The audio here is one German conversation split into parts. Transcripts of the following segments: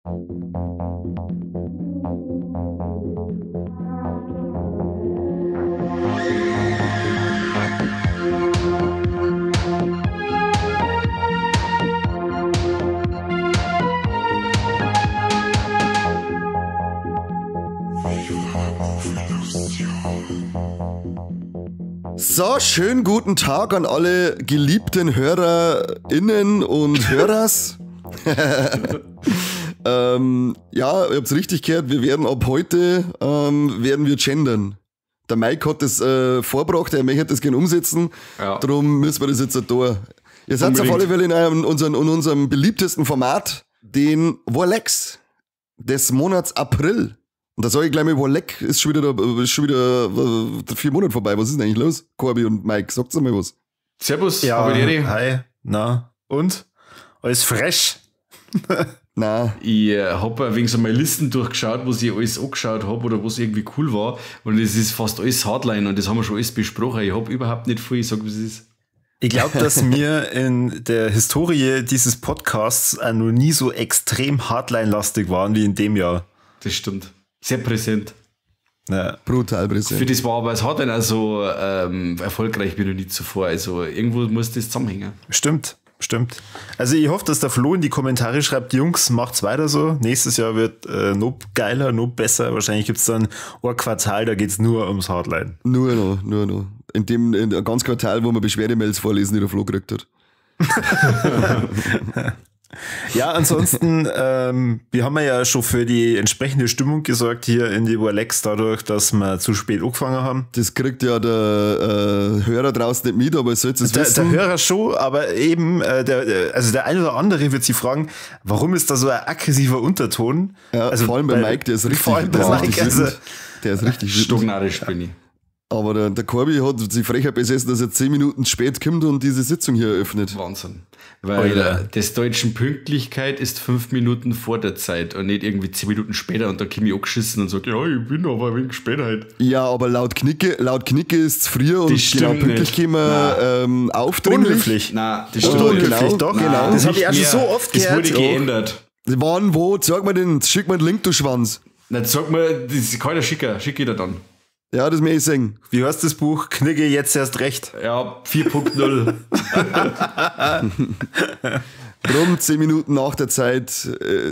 So, schönen guten Tag an alle geliebten HörerInnen und Hörers. Ja, ihr habt's richtig gehört, wir werden ab heute werden wir gendern. Der Mike hat das vorgebracht, er möchte das gerne umsetzen, darum müssen wir das jetzt da. Ihr seid auf alle Fälle in unserem beliebtesten Format, den Warlex des Monats April. Und da sage ich gleich mal, Warleck ist schon wieder 4 Monate vorbei. Was ist denn eigentlich los? Corby und Mike, sagt's mal was. Servus, ja, hi, na, und? Alles fresh? Na. Ich hab ein wenig so meine Listen durchgeschaut, was ich alles angeschaut habe oder was irgendwie cool war. Und es ist fast alles Hardline und das haben wir schon alles besprochen. Ich habe überhaupt nicht viel, ich sag, wie es ist. Ich glaube, dass mir in der Historie dieses Podcasts noch nie so extrem Hardline-lastig waren wie in dem Jahr. Das stimmt. Sehr präsent. Ja, brutal präsent. Für das war aber, es hat dann also erfolgreich wie noch nie zuvor. Also irgendwo muss das zusammenhängen. Stimmt. Also ich hoffe, dass der Flo in die Kommentare schreibt, Jungs, macht's weiter so. Nächstes Jahr wird noch geiler, noch besser. Wahrscheinlich gibt's dann ein Quartal, da geht's nur ums Hardline. Nur noch. In ein ganz Quartal, wo man Beschwerdemails vorlesen, die der Flo gekriegt hat. Ja, ansonsten, wir haben ja schon für die entsprechende Stimmung gesorgt hier in die Warlex, dadurch, dass wir zu spät angefangen haben. Das kriegt ja der Hörer draußen nicht mit, aber es sollte es wissen. Der Hörer schon, aber eben, der ein oder andere wird sich fragen, warum ist da so ein aggressiver Unterton? Ja, also vor allem bei Mike, der ist richtig wütend. Der ist richtig wütend. Stocknarisch bin ich. Aber der Corby hat sich frechheit besessen, dass er 10 Minuten spät kommt und diese Sitzung hier eröffnet. Wahnsinn. Weil des deutschen Pünktlichkeit ist 5 Minuten vor der Zeit und nicht irgendwie 10 Minuten später und da komme ich angeschissen und sage, ja, ich bin aber ein wenig später halt. Ja, aber laut Knicke ist es früher und genau pünktlich kommen wir aufdringlich. Unhöflich. Nein, das stimmt nicht. Unhöflich, doch. Genau. Das habe ich auch schon so oft gehört. Das wurde geändert. Wann, wo? Sag mal schick mal den Link, du Schwanz. Na, sag mal, das ist keiner schicker. Schick jeder dann. Ja, das muss ich sagen. Wie heißt das Buch? Knigge jetzt erst recht. Ja, 4.0. Drum 10 Minuten nach der Zeit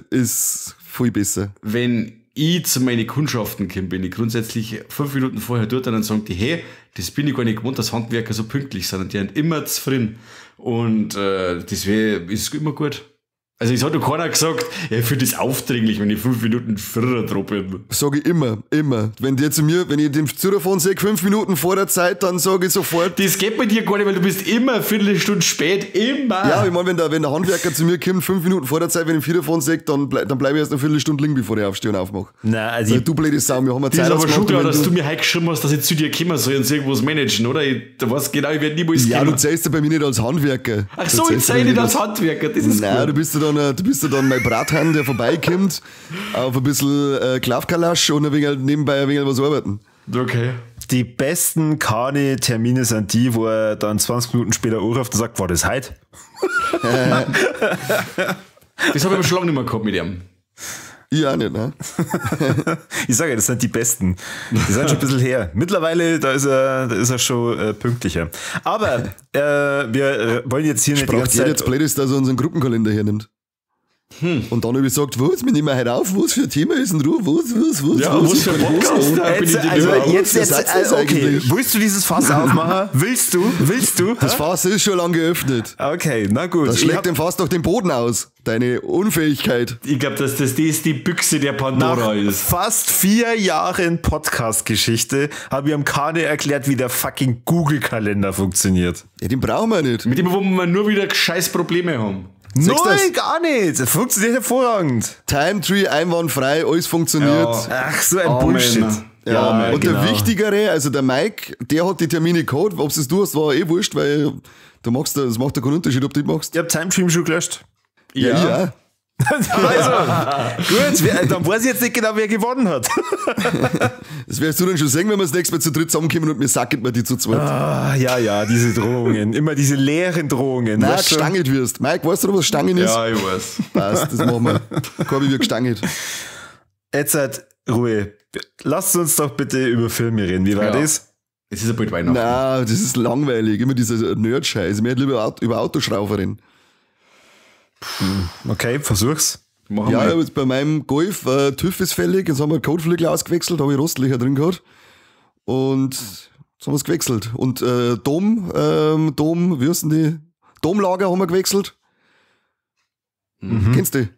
ist viel besser. Wenn ich zu meinen Kundschaften komme, bin ich grundsätzlich 5 Minuten vorher dort und dann sagen die, hey, das bin ich gar nicht gewohnt, dass Handwerker so pünktlich sind und die sind immer zufrieden. Und deswegen ist es immer gut. Also es hat doch keiner gesagt, ich finde das aufdringlich, wenn ich 5 Minuten früher dran bin. Sage ich immer. Wenn ich den Telefon sehe, 5 Minuten vor der Zeit, dann sage ich sofort. Das geht bei dir gar nicht, weil du bist immer eine Viertelstunde spät, immer. Ja, ich meine, wenn der Handwerker zu mir kommt, 5 Minuten vor der Zeit, wenn ich den Telefon sehe, dann bleibe ich erst eine Viertelstunde liegen, bevor ich aufstehe und aufmache. Nein, also du blöde Sau, wir haben eine Zeit ausgemacht. Das ist aber schon klar, dass du mir heute geschrieben hast, dass ich zu dir kommen soll und irgendwas managen, oder? Du weißt genau, ich werde niemals kommen. Ja, du zählst ja bei mir nicht als Handwerker. Ach so, ich zähle nicht als Handwerker, das ist nein, cool. Du bist ja dann mein Brathahn, der vorbeikommt, auf ein bisschen Klaufkalasch und nebenbei ein wenig was arbeiten. Okay. Die besten Kani-Termine sind die, wo er dann 20 Minuten später anruft und sagt, war das heute? Das habe ich aber schon lange nicht mehr gehabt mit ihm. Ich auch nicht, ne? Ich sage ja, das sind die Besten. Die sind schon ein bisschen her. Mittlerweile, da ist er schon pünktlicher. Aber wir wollen jetzt hier nicht die ganze Zeit... jetzt blöd ist, dass er unseren Gruppenkalender hernimmt. Und dann habe ich gesagt, was, wir nehmen heute auf, was für ein Thema ist denn du? Was? Ja, was für ein Podcast? Okay, willst du dieses Fass aufmachen? Willst du? Das Fass ist schon lange geöffnet. Okay, na gut. Das schlägt dem Fass doch den Boden aus. Deine Unfähigkeit. Ich glaube, dass das die Büchse der Pandora ist. Fast 4 Jahren Podcast-Geschichte habe ich am Kane erklärt, wie der fucking Google-Kalender funktioniert. Ja, den brauchen wir nicht. Mit dem, wo wir nur wieder scheiß Probleme haben. Nein, gar nicht. Das funktioniert hervorragend. Time Tree, einwandfrei, alles funktioniert. Ja. Ach, so ein Bullshit. Ja, und genau. Der Wichtigere, also der Mike, der hat die Termine gehabt. Ob es du hast, war wurscht, weil das macht ja keinen Unterschied, ob du die machst. Ich hab Time Tree schon gelöscht. Ja. Also, gut, dann weiß ich jetzt nicht genau, wer gewonnen hat. Das wirst du dann schon sehen, wenn wir das nächste Mal zu dritt zusammenkommen und mir sacken wir die zu zweit. Ja, diese Drohungen. Immer diese leeren Drohungen. Nein, gestangelt wirst. Mike, weißt du noch, was Stangen ist? Ja, ich weiß. Passt, das machen wir. Korbi wird gestangelt. Jetzt halt Ruhe. Lasst uns doch bitte über Filme reden. Wie war das? Es ist ja bald Weihnachten. Nein, das ist langweilig. Immer dieser Nerd-Scheiß. Ich möchte lieber über Autoschrauber reden. Okay, versuch's. Ich habe jetzt bei meinem Golf TÜV ist fällig. Jetzt haben wir Kotflügel ausgewechselt, habe ich Rostlöcher drin gehabt. Und jetzt haben wir es gewechselt. Und wie heißt denn die? Domlager haben wir gewechselt. Kennst du?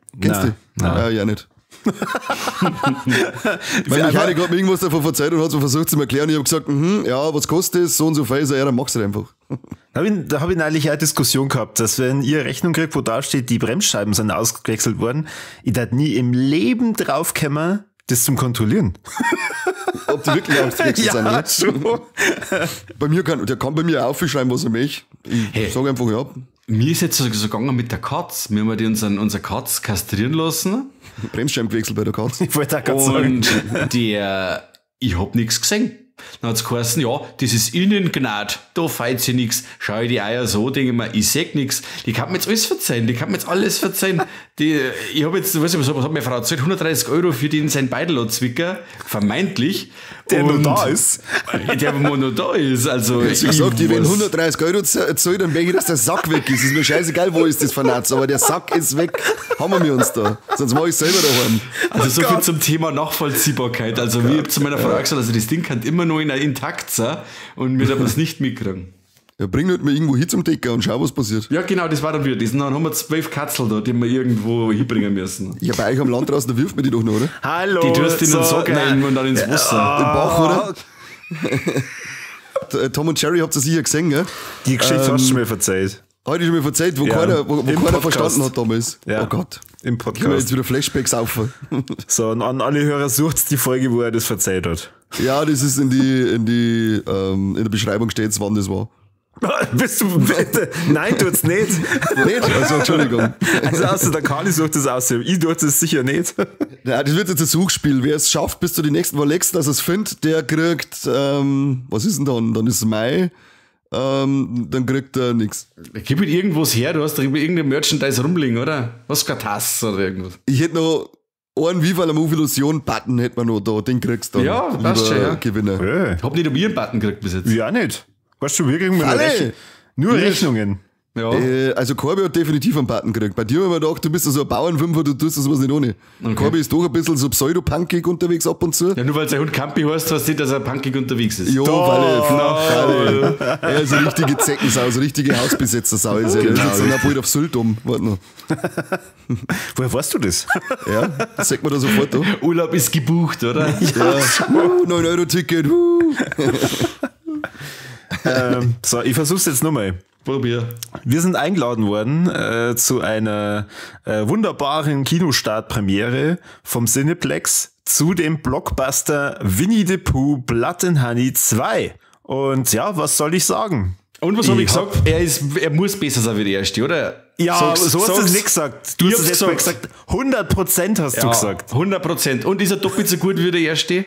Nein. Ja, nicht. Weil mich einer gerade mir irgendwas davon verzeiht und hat so versucht zu mir erklären. Ich habe gesagt, ja, was kostet das? So und so viel. Ja, dann mach's halt einfach. Da hab ich neulich eine Diskussion gehabt, dass wenn ihr Rechnung kriegt, wo da steht, die Bremsscheiben sind ausgewechselt worden, ich darf nie im Leben draufkommen, das zum Kontrollieren. Ob die wirklich ausgewechselt sind, ja, ne? schon. Der kann bei mir aufschreiben, was er möchte. Ich sage einfach, ja. Mir ist jetzt so gegangen mit der Katz. Wir haben unsere Katz kastrieren lassen. Bremsscheiben gewechselt bei der Katz. Ich wollte auch gerade sagen. Und ich hab nichts gesehen. Dann hat's geheißen, ja, das ist innen gnad, da feit sie nix. Schau ich die Eier so, denke ich mir, ich seh nix. Die kann mir jetzt alles verzeihen, ich habe jetzt, weiß ich was hat meine Frau zahlt, 130 € für den sein Beidel zwicker, vermeintlich. Der noch da ist. Der noch da ist, also. Ich gesagt, wenn 130 € zahlt, dann merke ich, dass der Sack weg ist. Ist mir scheißegal, wo ist das vernatzt, aber der Sack ist weg. Haben wir uns da. Sonst mach ich selber daheim. Also so viel zum Thema Nachvollziehbarkeit. Also wie ich hab zu meiner Frau gesagt, also das Ding kann immer noch intakt sein und wir darf es nicht mitkriegen. Ja, bring halt mal irgendwo hin zum Decker und schau, was passiert. Ja, genau, das war dann wieder das. Und dann haben wir 12 Katzel da, die wir irgendwo hinbringen müssen. Ja, bei euch am Land draußen, da wirft man die doch noch, oder? Hallo. Die tust in den Sack rein und dann ins Wasser. Im Bach, oder? Tom und Jerry habt ihr sicher gesehen, gell? Die Geschichte hast du mir verzeiht. Heute schon mal verzeiht, wo keiner Podcast verstanden hat damals. Ja. Oh Gott. Im Ich kann mir Podcast. jetzt wieder Flashbacks auf. So, und an alle Hörer sucht die Folge, wo er das verzeiht hat. Ja, das ist in der Beschreibung steht, wann das war. Bist du bitte? Nein, tut's nicht. Nicht? Also, Entschuldigung. Also außer der Kali sucht das aus. Ich tue es sicher nicht. Ja, das wird jetzt ein Suchspiel. Wer es schafft, bis zu den nächsten Lex, dass er es findet, der kriegt, was ist denn dann? Dann ist es Mai. Dann kriegt er nichts. Gib mir irgendwas her, du hast doch irgendein Merchandise rumliegen, oder? Was, keine Tasse oder irgendwas? Ich hätte noch einen Viva la Move Illusion Button hätte man noch da. Den kriegst du dann. Ja, passt schon, ja. Gewinner. Hey. Ich hab nicht um ihren Button gekriegt bis jetzt. Ja, nicht. Weißt du, wir kriegen Alle. nur Rechnungen. Ja. Also Corby hat definitiv einen Button gekriegt. Bei dir haben wir gedacht, du bist so ein Bauernfünfer, du tust das sowas nicht ohne. Okay. Corby ist doch ein bisschen so pseudo-punkig unterwegs ab und zu. Ja, nur weil sein Hund Campi heißt, heißt nicht, dass er punkig unterwegs ist. Ja, weil er ist eine richtige Zeckensau, so eine richtige Hausbesetzersau. Ist er. Der sitzt dann auch bald auf Sylt um. Warte noch. Woher weißt du das? Ja, das sagt man da sofort da. Urlaub ist gebucht, oder? Ja. 9-Euro-Ticket. So, ich versuch's jetzt nochmal. Probier. Wir sind eingeladen worden zu einer wunderbaren Kinostartpremiere vom Cineplex zu dem Blockbuster Winnie the Pooh Blood and Honey 2. Und ja, was soll ich sagen? Und was habe ich gesagt? Er muss besser sein wie der Erste, oder? Ja, so hast du es nicht gesagt. Du hast es jetzt mal gesagt. 100% hast du gesagt. 100%. Und ist er doppelt so gut wie der Erste?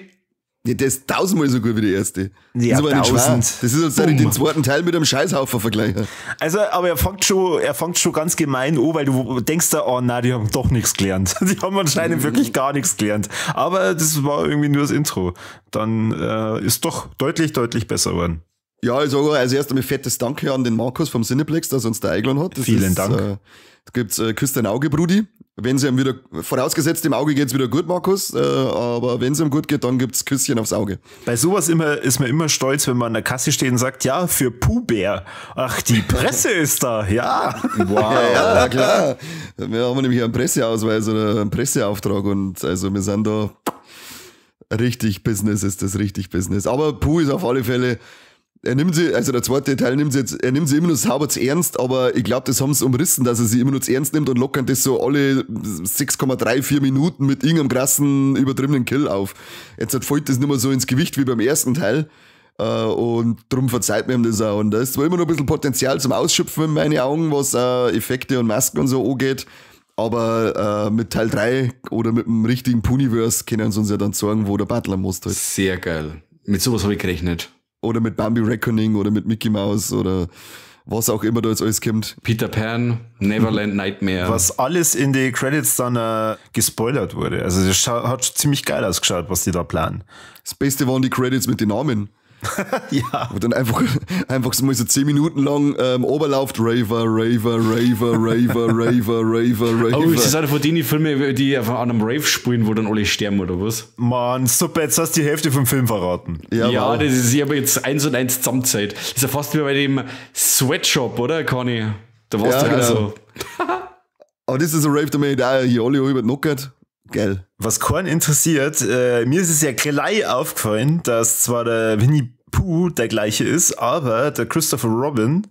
Ja, der ist 1000-mal so gut wie der erste. Ja, das ist aber nicht schwer. 1000. Das ist, als sei ich den zweiten Teil mit einem Scheißhaufen vergleichen. Also, aber er fängt schon ganz gemein an, weil du denkst da, oh nein, die haben doch nichts gelernt. Die haben anscheinend wirklich gar nichts gelernt. Aber das war irgendwie nur das Intro. Dann ist doch deutlich, deutlich besser geworden. Ja, ich sage als erstes einmal fettes Danke an den Markus vom Cineplex, dass er uns da eingeladen hat. Vielen Dank. Da gibt's Küss dein Auge, Brudi. Wenn sie ihm wieder, vorausgesetzt im Auge geht's wieder gut, Markus, aber wenn es ihm gut geht, dann gibt's Küsschen aufs Auge. Bei sowas ist man immer stolz, wenn man an der Kasse steht und sagt, ja, für Puh-Bär. Ach, die Presse ist da, ja. Wow. Ja, klar. Wir haben nämlich einen Presseausweis oder einen Presseauftrag und also wir sind da richtig Business, ist das richtig Business. Aber Puh ist auf alle Fälle, er nimmt sie, also der zweite Teil er nimmt sie immer noch sauber zu ernst, aber ich glaube, das haben sie umrissen, dass er sie immer noch zu ernst nimmt und lockern das so alle 6,34 Minuten mit irgendeinem krassen, übertriebenen Kill auf. Jetzt fällt das nicht mehr so ins Gewicht wie beim ersten Teil und darum verzeiht mir ihm das auch. Und da ist zwar immer noch ein bisschen Potenzial zum Ausschöpfen in meinen Augen, was Effekte und Masken und so angeht, Aber mit Teil 3 oder mit dem richtigen Puniverse können sie uns ja dann sagen, wo der Butler muss. Halt. Sehr geil. Mit sowas habe ich gerechnet. Oder mit Bambi Reckoning oder mit Mickey Mouse oder was auch immer da jetzt alles kommt. Peter Pan, Neverland Nightmare. Was alles in die Credits dann gespoilert wurde. Also das hat schon ziemlich geil ausgeschaut, was die da planen. Das Beste waren die Credits mit den Namen. Ja. Und dann einfach so mal so 10 Minuten lang oberlauft Raver. Oh, ist das einer von den Filmen, die auf einem Rave spielen, wo dann alle sterben, oder was? Mann, super, jetzt hast du die Hälfte vom Film verraten. Ja, das ist ja aber jetzt 1 und 1 zusammenzeit. Das ist ja fast wie bei dem Sweatshop, oder, Conny? Da warst du ja so. Aber das ist ein Rave, der mir da hier alle über den Knockert. Geil. Was keinen interessiert, mir ist es ja gleich aufgefallen, dass zwar der Winnie Pooh der gleiche ist, aber der Christopher Robin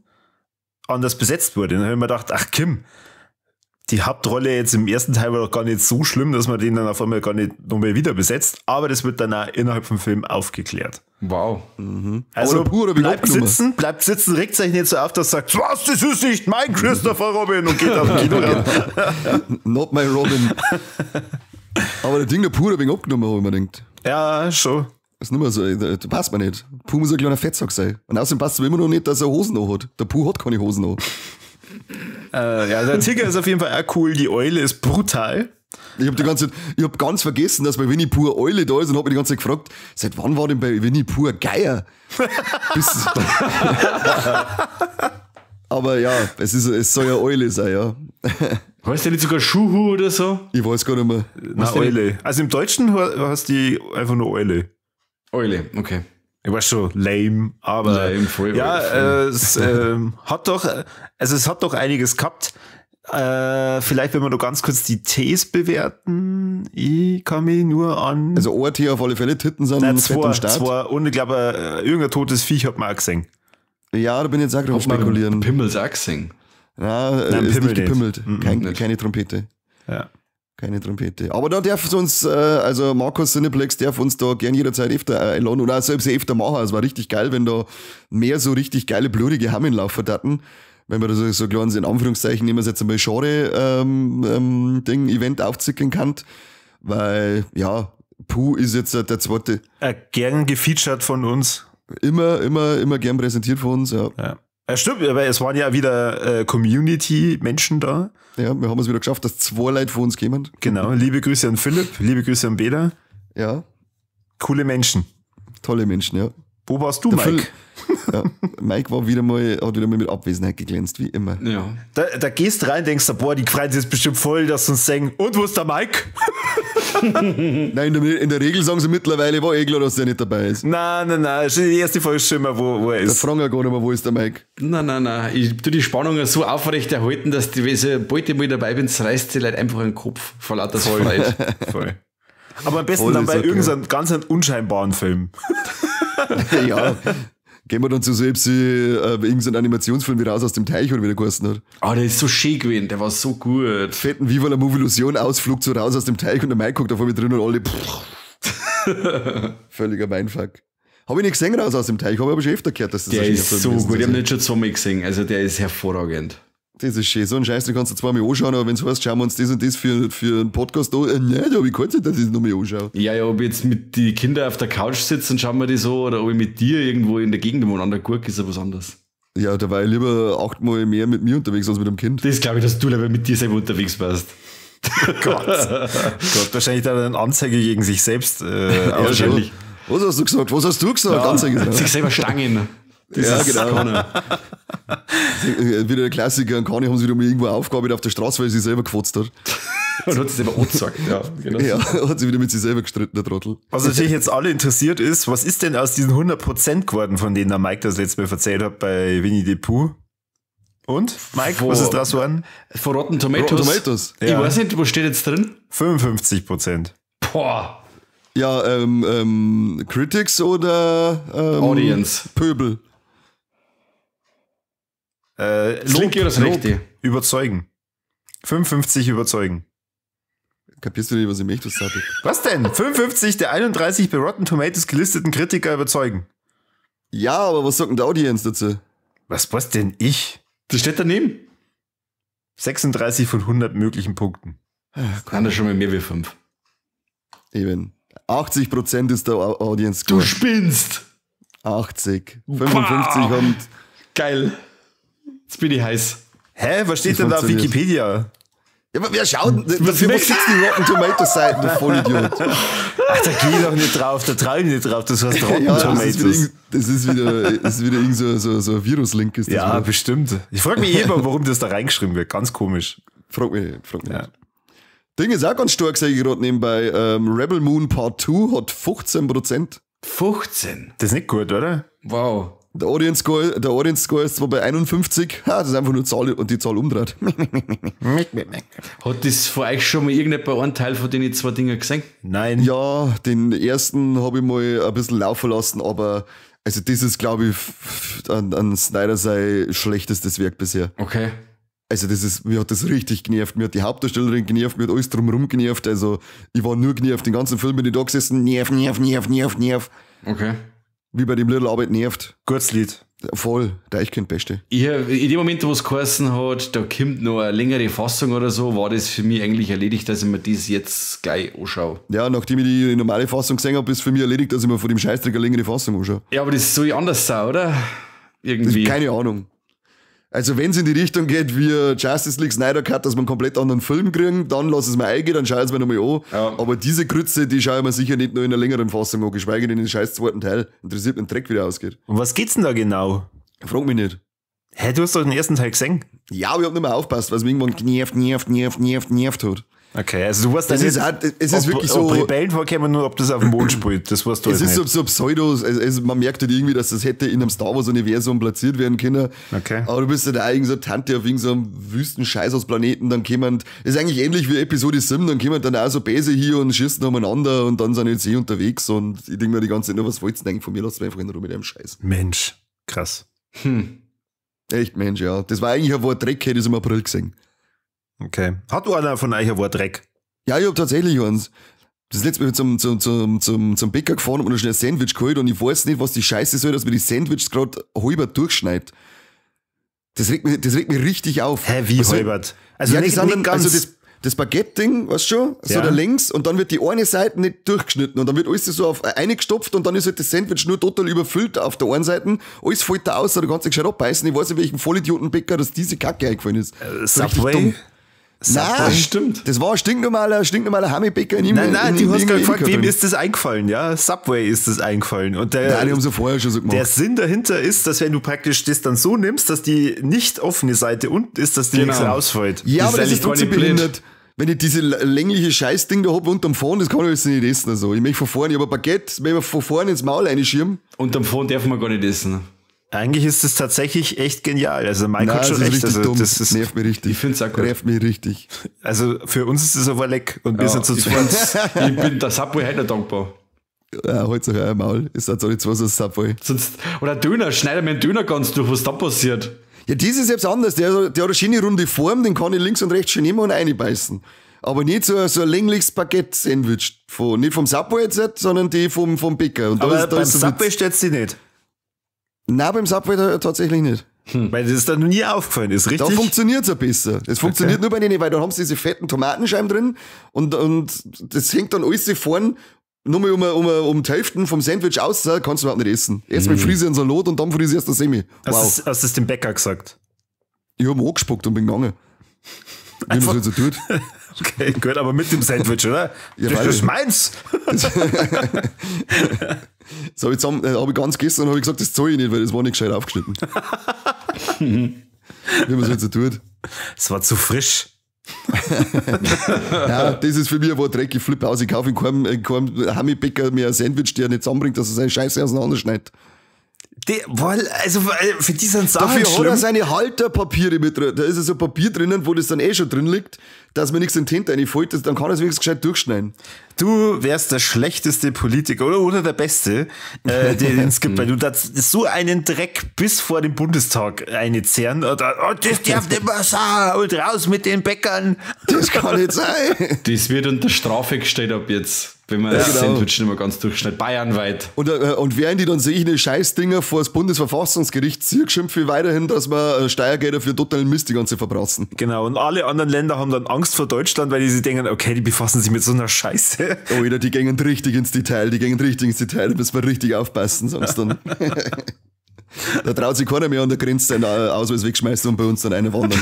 anders besetzt wurde. Dann habe ich mir gedacht, ach Kim, die Hauptrolle jetzt im ersten Teil war doch gar nicht so schlimm, dass man den dann auf einmal gar nicht nochmal wieder besetzt, aber das wird dann auch innerhalb vom Film aufgeklärt. Wow. Mhm. Also bleibt sitzen, regt sich nicht so auf, dass sagt, was, das ist nicht mein Christopher Robin und geht auf den Kino rein. Not my Robin. Aber der Ding, der Pooh, der wegen abgenommen, habe ich mir gedacht. Ja, schon. Das ist nicht mehr so, das passt mir nicht. Pooh muss ein kleiner Fettsack sein. Und außerdem passt es mir immer noch nicht, dass er Hosen noch hat. Der Pooh hat keine Hosen noch. Ja, der Tiger ist auf jeden Fall auch cool, die Eule ist brutal. Ich hab ganz vergessen, dass bei Winnie Pooh eine Eule da ist und hab mich die ganze Zeit gefragt, seit wann war denn bei Winnie Pooh ein Geier? Aber ja, es soll ja Eule sein, ja. Heißt der nicht sogar Schuhu oder so? Ich weiß gar nicht mehr. Na, Eule. Also im Deutschen heißt die einfach nur Eule. Eule, okay. Ich weiß schon, lame, aber lame, es hat doch einiges gehabt. Vielleicht, wenn wir noch ganz kurz die Ts bewerten. Ich kann mich nur an... Also ein T auf alle Fälle, Titten sind fett am Start. Und ich glaube, irgendein totes Viech hat man auch gesehen. Ja, da bin ich jetzt auch gerade spekulieren. Pimmels auch gesehen. Nein, ist nicht gepimmelt. Keine Trompete. Ja. Keine Trompete. Aber da darf uns, also Markus Cineplex darf uns da gern jederzeit öfter einladen und auch selbst öfter machen. Es war richtig geil, wenn da mehr so richtig geile, blutige Hammen laufen hatten. Wenn man da so ein kleines, in Anführungszeichen, nehmen wir es jetzt einmal Genre-Event aufzicken kann. Weil, ja, Pooh ist jetzt der zweite. Gern gefeatured von uns. Immer gern präsentiert von uns, ja. Ja, stimmt, aber es waren ja wieder Community-Menschen da. Ja, wir haben es wieder geschafft, dass 2 Leute von uns kommen. Genau, liebe Grüße an Philipp, liebe Grüße an Beda. Ja. Coole Menschen. Tolle Menschen, ja. Wo warst du, Mike? Ja, Mike hat wieder mal mit Abwesenheit geglänzt, wie immer. Ja. Da gehst rein, denkst du, boah, die freuen sich jetzt bestimmt voll, dass sie uns sagen, und wo ist der Mike? Nein, in der Regel sagen sie mittlerweile, war eh klar, dass der nicht dabei ist. Nein, die erste Folge ist schon mal, wo er ist. Da fragen wir gar nicht mehr, wo ist der Mike? Nein. Ich tue die Spannung so aufrecht erhalten, dass wenn ich bald mal dabei bin, reißt sie Leute einfach den Kopf vor lauter Freude. Voll. Aber am besten dann bei irgendeinem ganz unscheinbaren Film. Ja. Gehen wir dann zu selbst irgendeinen Animationsfilm wie Raus aus dem Teich oder wie der geheißen hat. Der ist so schön gewesen, der war so gut. Fetten Viva la Movilusion Ausflug zu Raus aus dem Teich und der Mike guckt da vor mir drin und alle völliger Mindfuck. Habe ich nicht gesehen, Raus aus dem Teich, habe aber schon öfter gehört, dass das der ist so gut, ich habe nicht schon zweimal gesehen, also der ist hervorragend. Das ist schön, so ein Scheiß, den kannst du zweimal anschauen, aber wenn es heißt, schauen wir uns das und das für einen Podcast an, nein, da habe ich keine Zeit, dass ich das nochmal anschaue. Ja, ob ich jetzt mit den Kindern auf der Couch sitze und schauen wir die so, oder ob ich mit dir irgendwo in der Gegend umeinander gucke, ist ja was anderes. Ja, da war ich lieber 8-mal mehr mit mir unterwegs als mit dem Kind. Das glaube ich, dass du lieber mit dir selber unterwegs warst. Gott, wahrscheinlich da eine Anzeige gegen sich selbst wahrscheinlich. Was hast du gesagt? Ja, Anzeige sich selber stangen. Ja, genau. Wieder der Klassiker, an Kani haben sie wieder mal irgendwo aufgearbeitet auf der Straße, weil sie sich selber gefotzt hat. Und hat sich selber angesagt, ja. Genau. Ja, hat sich wieder mit sich selber gestritten, der Trottel. Was natürlich jetzt alle interessiert ist, was ist denn aus diesen 100% geworden, von denen der Mike das letzte Mal erzählt hat bei Winnie the Pooh? Und, Mike, was ist draus geworden? Von Rotten Tomatoes. Ja. Ich weiß nicht, wo steht jetzt drin? 55%. Boah. Ja, Critics oder Audience. Pöbel. Das linke oder das rechte? Überzeugen. 55 überzeugen. Kapierst du nicht, was ich möchte, was sage? Was denn? 55 der 31 bei Rotten Tomatoes gelisteten Kritiker überzeugen. Ja, aber was sagt denn der Audience dazu? Was denn ich? Das steht daneben. 36 von 100 möglichen Punkten. Kann das schon mal mehr wie 5. Eben. 80% ist der Audience Du Score. spinnst! 80. 55 und... Geil. Jetzt bin ich heiß. Hä, was steht denn da auf funktioniert. Wikipedia? Ja, aber wer schaut denn? Dafür was sitzen die Rotten Tomatoes Seiten, du Vollidiot. Ach, da geh doch nicht drauf, da trau ich nicht drauf, das heißt Rotten Ja, Tomatoes. das ist wieder irgend so ein Virus-Link. Ist das Ja, wieder. bestimmt. Ich frage mich immer, warum das da reingeschrieben wird. Ganz komisch. Frag mich Ja. nicht. Ding ist auch ganz stark, sehe ich gerade nebenbei. Rebel Moon Part 2 hat 15%. 15. Das ist nicht gut, oder? Wow. Der Audience Score ist zwar bei 51, das ist einfach nur Zahl und die Zahl umdreht. Hat das von euch schon mal irgendjemand einen Teil von den 2 Dingen gesehen? Nein. Ja, den ersten habe ich mal ein bisschen laufen lassen, aber also das ist, glaube ich, an Snyder sein schlechtestes Werk bisher. Okay. Also mir hat das richtig genervt. Mir hat die Hauptdarstellerin genervt, mir hat alles drumherum genervt. Also ich war nur genervt, den ganzen Film bin ich da gesessen, nerv. Okay. Wie bei dem Little Arbeit nervt. Gutes Lied. Voll, der Eichkind Beste. In dem Moment, wo es geheißen hat, da kommt noch eine längere Fassung oder so, war das für mich eigentlich erledigt, dass ich mir das jetzt gleich anschaue. Ja, nachdem ich die normale Fassung gesehen habe, ist für mich erledigt, dass ich mir von dem Scheißdreck eine längere Fassung anschaue. Ja, aber das soll ja anders sein, oder? Irgendwie. Keine Ahnung. Also wenn es in die Richtung geht wie Justice League Snyder Cut, dass man einen komplett anderen Film kriegen, dann lass es mir eingehen, dann schau es mir nochmal an. Ja. Aber diese Grütze, die schaue ich mir sicher nicht nur in einer längeren Fassung an, geschweige denn in den scheiß zweiten Teil. Interessiert mich ein Dreck, wie der ausgeht. Und was geht's denn da genau? Frag mich nicht. Hä, du hast doch den ersten Teil gesehen? Ja, aber ich hab nicht mehr aufgepasst, weil es mich irgendwann genervt hat. Okay, also du weißt Es dann ist, nicht, auch, es ist wirklich ob so... Rebellen vorkommen nur ob das auf dem Mond spielt. Das weißt du Es halt ist nicht. so Pseudo, man merkt halt irgendwie, dass das hätte in einem Star Wars-Universum platziert werden können. Okay. Aber du bist halt auch irgend so eine Tante auf irgend so einem Wüstenscheiß aus Planeten, dann kommen, ist eigentlich ähnlich wie Episode 7, dann kommen dann auch so Bäse hier und schießen umeinander und dann sind jetzt unterwegs und ich denke mir die ganze Zeit nur, was wollt's denn eigentlich von mir? Lasst mich einfach in Ruhe mit dem Scheiß. Mensch, krass. Echt, Mensch, ja. Das war eigentlich ein Wort Dreck, hätte ich es im April gesehen. Okay. Hat einer von euch ein Wort Dreck? Ja, ich hab tatsächlich eins. Das letzte Mal zum Bäcker gefahren und mir schnell ein Sandwich geholt und ich weiß nicht, was die Scheiße soll, dass mir die Sandwiches gerade halber durchschneidet. Das regt mich richtig auf. Hä, wie also, halbert? Also ja, nicht, das, nicht ganz. also das Baguette-Ding, weißt du schon, so Ja. da längs und dann wird die eine Seite nicht durchgeschnitten und dann wird alles so auf eine gestopft und dann ist halt das Sandwich nur total überfüllt auf der einen Seite. Alles fällt da aus, da kannst du gescheit abbeißen. Ich weiß nicht, welchen Vollidiotenbäcker, dass diese Kacke eingefallen ist. Subway? Nein, stimmt. Das war ein stinknormaler Hammelbäcker in ihm. Nein, du hast gerade gefragt, wem drin. ist das eingefallen? Ja, Subway ist das eingefallen. Und Nein, die haben sie vorher schon so gemacht. der Sinn dahinter ist, dass wenn du praktisch das dann so nimmst, dass die nicht offene Seite unten ist, dass die Genau. nichts rausfällt. Ja, aber das eigentlich ist trotzdem gar nicht blöd. behindert. Wenn ich diese längliche Scheißding da hab unterm Fahren, das kann ich jetzt nicht essen. Also. Ich möchte von vorne, ich hab ein Baguette, wenn wir von vorne ins Maul reinschieben. Unterm Phone darf man gar nicht essen. Eigentlich ist das tatsächlich echt genial. Also Mike hat schon das ist recht. richtig Also, dumm. das ist, nervt mich richtig. Ich find's auch gut. Nervt mich richtig. also für uns ist das aber leck. Und wir sind zu ich zweit. bin der Subway heute noch dankbar. Ja, halt sich euer Maul. Ist jetzt auch nicht so ein Subway. Sonst, oder Döner, schneide mir einen Döner ganz durch, was da passiert. Ja, das ist jetzt anders. Der hat eine schöne runde Form, den kann ich links und rechts schon nehmen und reinbeißen. Aber nicht so ein längliches Baguette-Sandwich. Nicht vom Subway jetzt, sondern die vom Bäcker. Und da Aber ist, da beim ist so Subway Witz. stellst du die nicht. Nein, beim Subway tatsächlich nicht. Weil das ist dann noch nie aufgefallen ist, Da richtig? funktioniert es ja besser. Es funktioniert nur bei denen, weil da haben sie diese fetten Tomatenscheiben drin und das hängt dann alles vorn nur mal um die Hälfte vom Sandwich aus, kannst du überhaupt nicht essen. Erst mal friese einen Salat und dann friese erst der Semi. Wow. Hast du das dem Bäcker gesagt? Ich hab ihn angespuckt und bin gegangen. Wie man Einfach- das halt so tut. Okay, gut, aber mit dem Sandwich, oder? Ja, das weil- ist meins. Das hab ich ganz gestern hab ich gesagt, das zahle ich nicht, weil das war nicht gescheit aufgeschnitten. Wie man es halt so tut. Es war zu frisch. Ja, das ist für mich ein Wort Dreck. Ich flippe aus, ich kaufe in keinem Hammelbäcker mehr ein Sandwich, der nicht zusammenbringt, dass er seine Scheiße auseinanderschneidet. Also für die sind Sachen Dafür hat er schlimm. seine Halterpapiere mit drin. Da ist so Papier drinnen, wo das dann schon drin liegt, dass mir nichts in die Tinte reinfällt, dann kann er es wenigstens gescheit durchschneiden. du wärst der schlechteste Politiker oder der Beste, den es gibt, weil du das so einen Dreck bis vor den Bundestag einzerren und das darf nicht mehr sein und raus mit den Bäckern. Das kann nicht sein. Das wird unter Strafe gestellt ab jetzt, wenn man das Sandwich nicht mehr ganz durchschneidet, bayernweit. Und während die dann solche Scheißdinger vor das Bundesverfassungsgericht ziehen, schimpfe ich weiterhin, dass wir Steuergelder für totalen Mist die ganze verbrassen. Genau, und alle anderen Länder haben dann Angst vor Deutschland, weil die sich denken, okay, die befassen sich mit so einer Scheiße. Oh, die gehen richtig ins Detail, da müssen wir richtig aufpassen, sonst dann... Da traut sich keiner mehr an der Grenze seinen Ausweis wegschmeißen und bei uns dann eine wandern.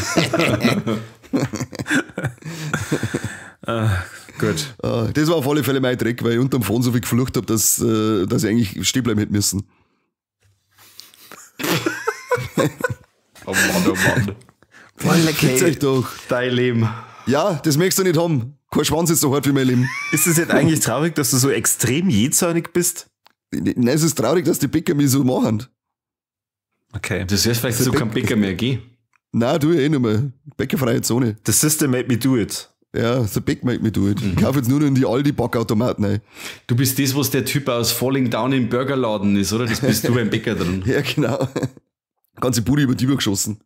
Gut. Das war auf alle Fälle mein Dreck, weil ich unterm Phone so viel geflucht habe, dass ich eigentlich stehen bleiben hätte müssen. Oh Mann. Gibt's euch doch. Dein Leben. Ja, das möchtest du nicht haben. Kein Schwanz ist so hart wie mein Leben. Ist es jetzt eigentlich traurig, dass du so extrem jähzornig bist? Nein, es ist traurig, dass die Bäcker mich so machen. Okay. Das heißt vielleicht, so kein Bäcker mehr gehen. Nein, tu ich eh nicht mehr. Bäckerfreie Zone. The system made me do it. Ja, the Bäck made me do it. Ich kaufe jetzt nur noch in die Aldi-Backautomaten rein. Du bist das, was der Typ aus Falling Down im Burgerladen ist, oder? Das bist du beim Bäcker drin. Ja, genau. Ganze Bude über die geschossen.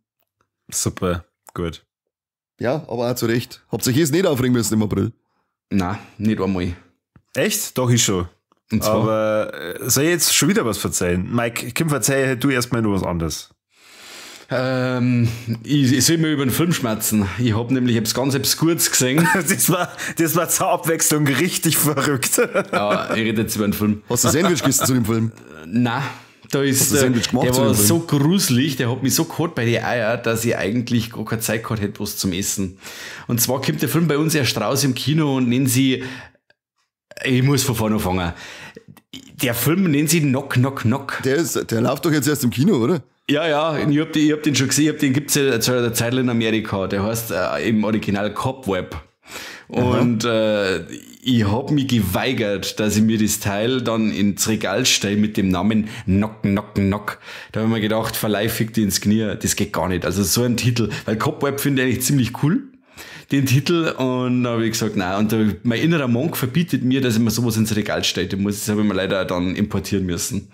Super, gut. Ja, aber auch zu Recht. Habt ihr euch jetzt nicht aufregen müssen im April? Nein, nicht einmal. Echt? Doch, ich schon. Und zwar? Aber soll ich jetzt schon wieder was verzeihen? Mike, Kim, verzeih du erstmal nur was anderes. Ich soll mir über den Film schmerzen. Ich habe nämlich etwas ganz Obskures gesehen. Das war zur Abwechslung richtig verrückt. Ja, ich rede jetzt über den Film. Hast du ein Sandwich gegessen zu dem Film? Nein. Da ist, Hast du Sandwich gemacht der zu war dem Film? so gruselig, der hat mich so gehabt bei den Eier, dass ich eigentlich gar keine Zeit gehabt hätte, was zum Essen. Und zwar kommt der Film bei uns erst raus im Kino und nennen sie, ich muss von vorne anfangen. Der Film nennt sie Knock, Knock, Knock. Der läuft doch jetzt erst im Kino, oder? Ja, ich hab den schon gesehen, den gibt's ja seit einer Zeit in Amerika, der heißt im Original Cobweb. Und ich hab mich geweigert, dass ich mir das Teil dann ins Regal stelle mit dem Namen Knock, Knock, Knock. Da habe ich mir gedacht, verleih fick die ins Knie, das geht gar nicht. Also so ein Titel, weil Cobweb finde ich eigentlich ziemlich cool, den Titel, und da habe ich gesagt, nein, und mein innerer Monk verbietet mir, dass ich mir sowas ins Regal stelle. Das habe ich mir leider dann importieren müssen.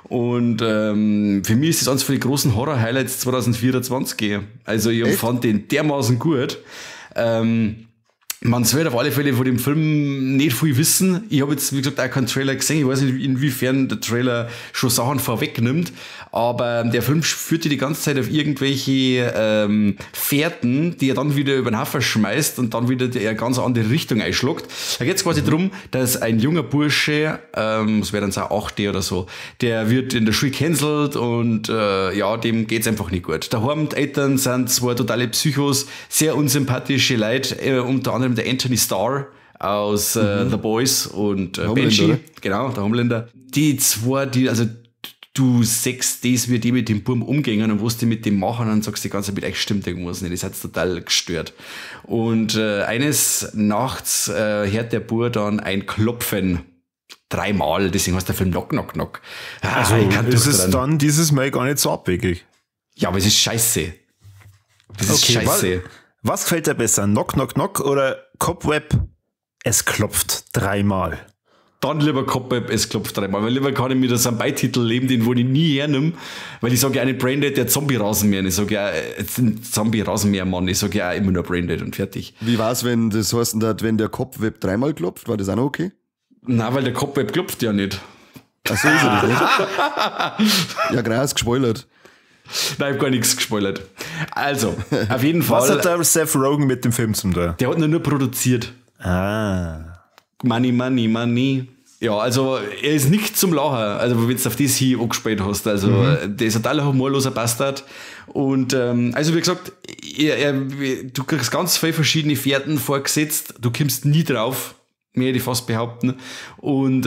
Und für mich ist das eines von den großen Horror-Highlights 2024. Also ich fand den dermaßen gut. Man sollte auf alle Fälle von dem Film nicht viel wissen. Ich habe jetzt, wie gesagt, auch keinen Trailer gesehen. Ich weiß nicht, inwiefern der Trailer schon Sachen vorwegnimmt. Aber der Film führt die ganze Zeit auf irgendwelche Fährten, die er dann wieder über den Haufen schmeißt und dann wieder eine ganz andere Richtung einschlägt. Da geht es quasi darum, dass ein junger Bursche, das wäre dann so 8 oder so, der wird in der Schule cancelled und dem geht's einfach nicht gut. Daheim, die Eltern sind zwar totale Psychos, sehr unsympathische Leute, unter anderem der Anthony Starr aus The Boys und Banshee, genau, der Homelander. Die zwei, du sagst das, wie die mit dem Burm umgehen und was die mit dem machen, und sagst die ganze Zeit, echt stimmt irgendwas nicht, das hat's total gestört. Und eines Nachts hört der Bur dann ein Klopfen 3-mal, deswegen heißt der Film Knock, Knock, Knock. Also ist es dann dieses Mal gar nicht so abwegig. Ja, aber es ist scheiße. Das ist scheiße. Was gefällt dir besser, Knock, Knock, Knock oder Cobweb, es klopft 3-mal? Dann lieber Cobweb, es klopft 3-mal, weil lieber kann ich mir das am Beititel leben, den wo ich nie hernehme, weil ich sage ja nicht Braindead, der Zombie-Rasenmäher, ich sage ja den Zombie-Rasenmäher-Mann, ich sage ja auch immer nur Braindead und fertig. Wie war's, wenn das heißt, wenn der Cobweb 3-mal klopft, war das auch noch okay? Nein, weil der Cobweb klopft ja nicht. Ach so ist er nicht. Ja, krass, gespoilert. Nein, ich hab gar nichts gespoilert. Also, auf jeden Fall. Was hat der Seth Rogen mit dem Film zum tun? Der hat nur produziert. Money. Ja, also er ist nicht zum Lachen, also wenn du auf das hier angespielt hast. Also der ist ein totaler humorloser Bastard. Und also wie gesagt, du kriegst ganz viele verschiedene Fährten vorgesetzt, du kommst nie drauf, mehr hätte ich fast behaupten. Und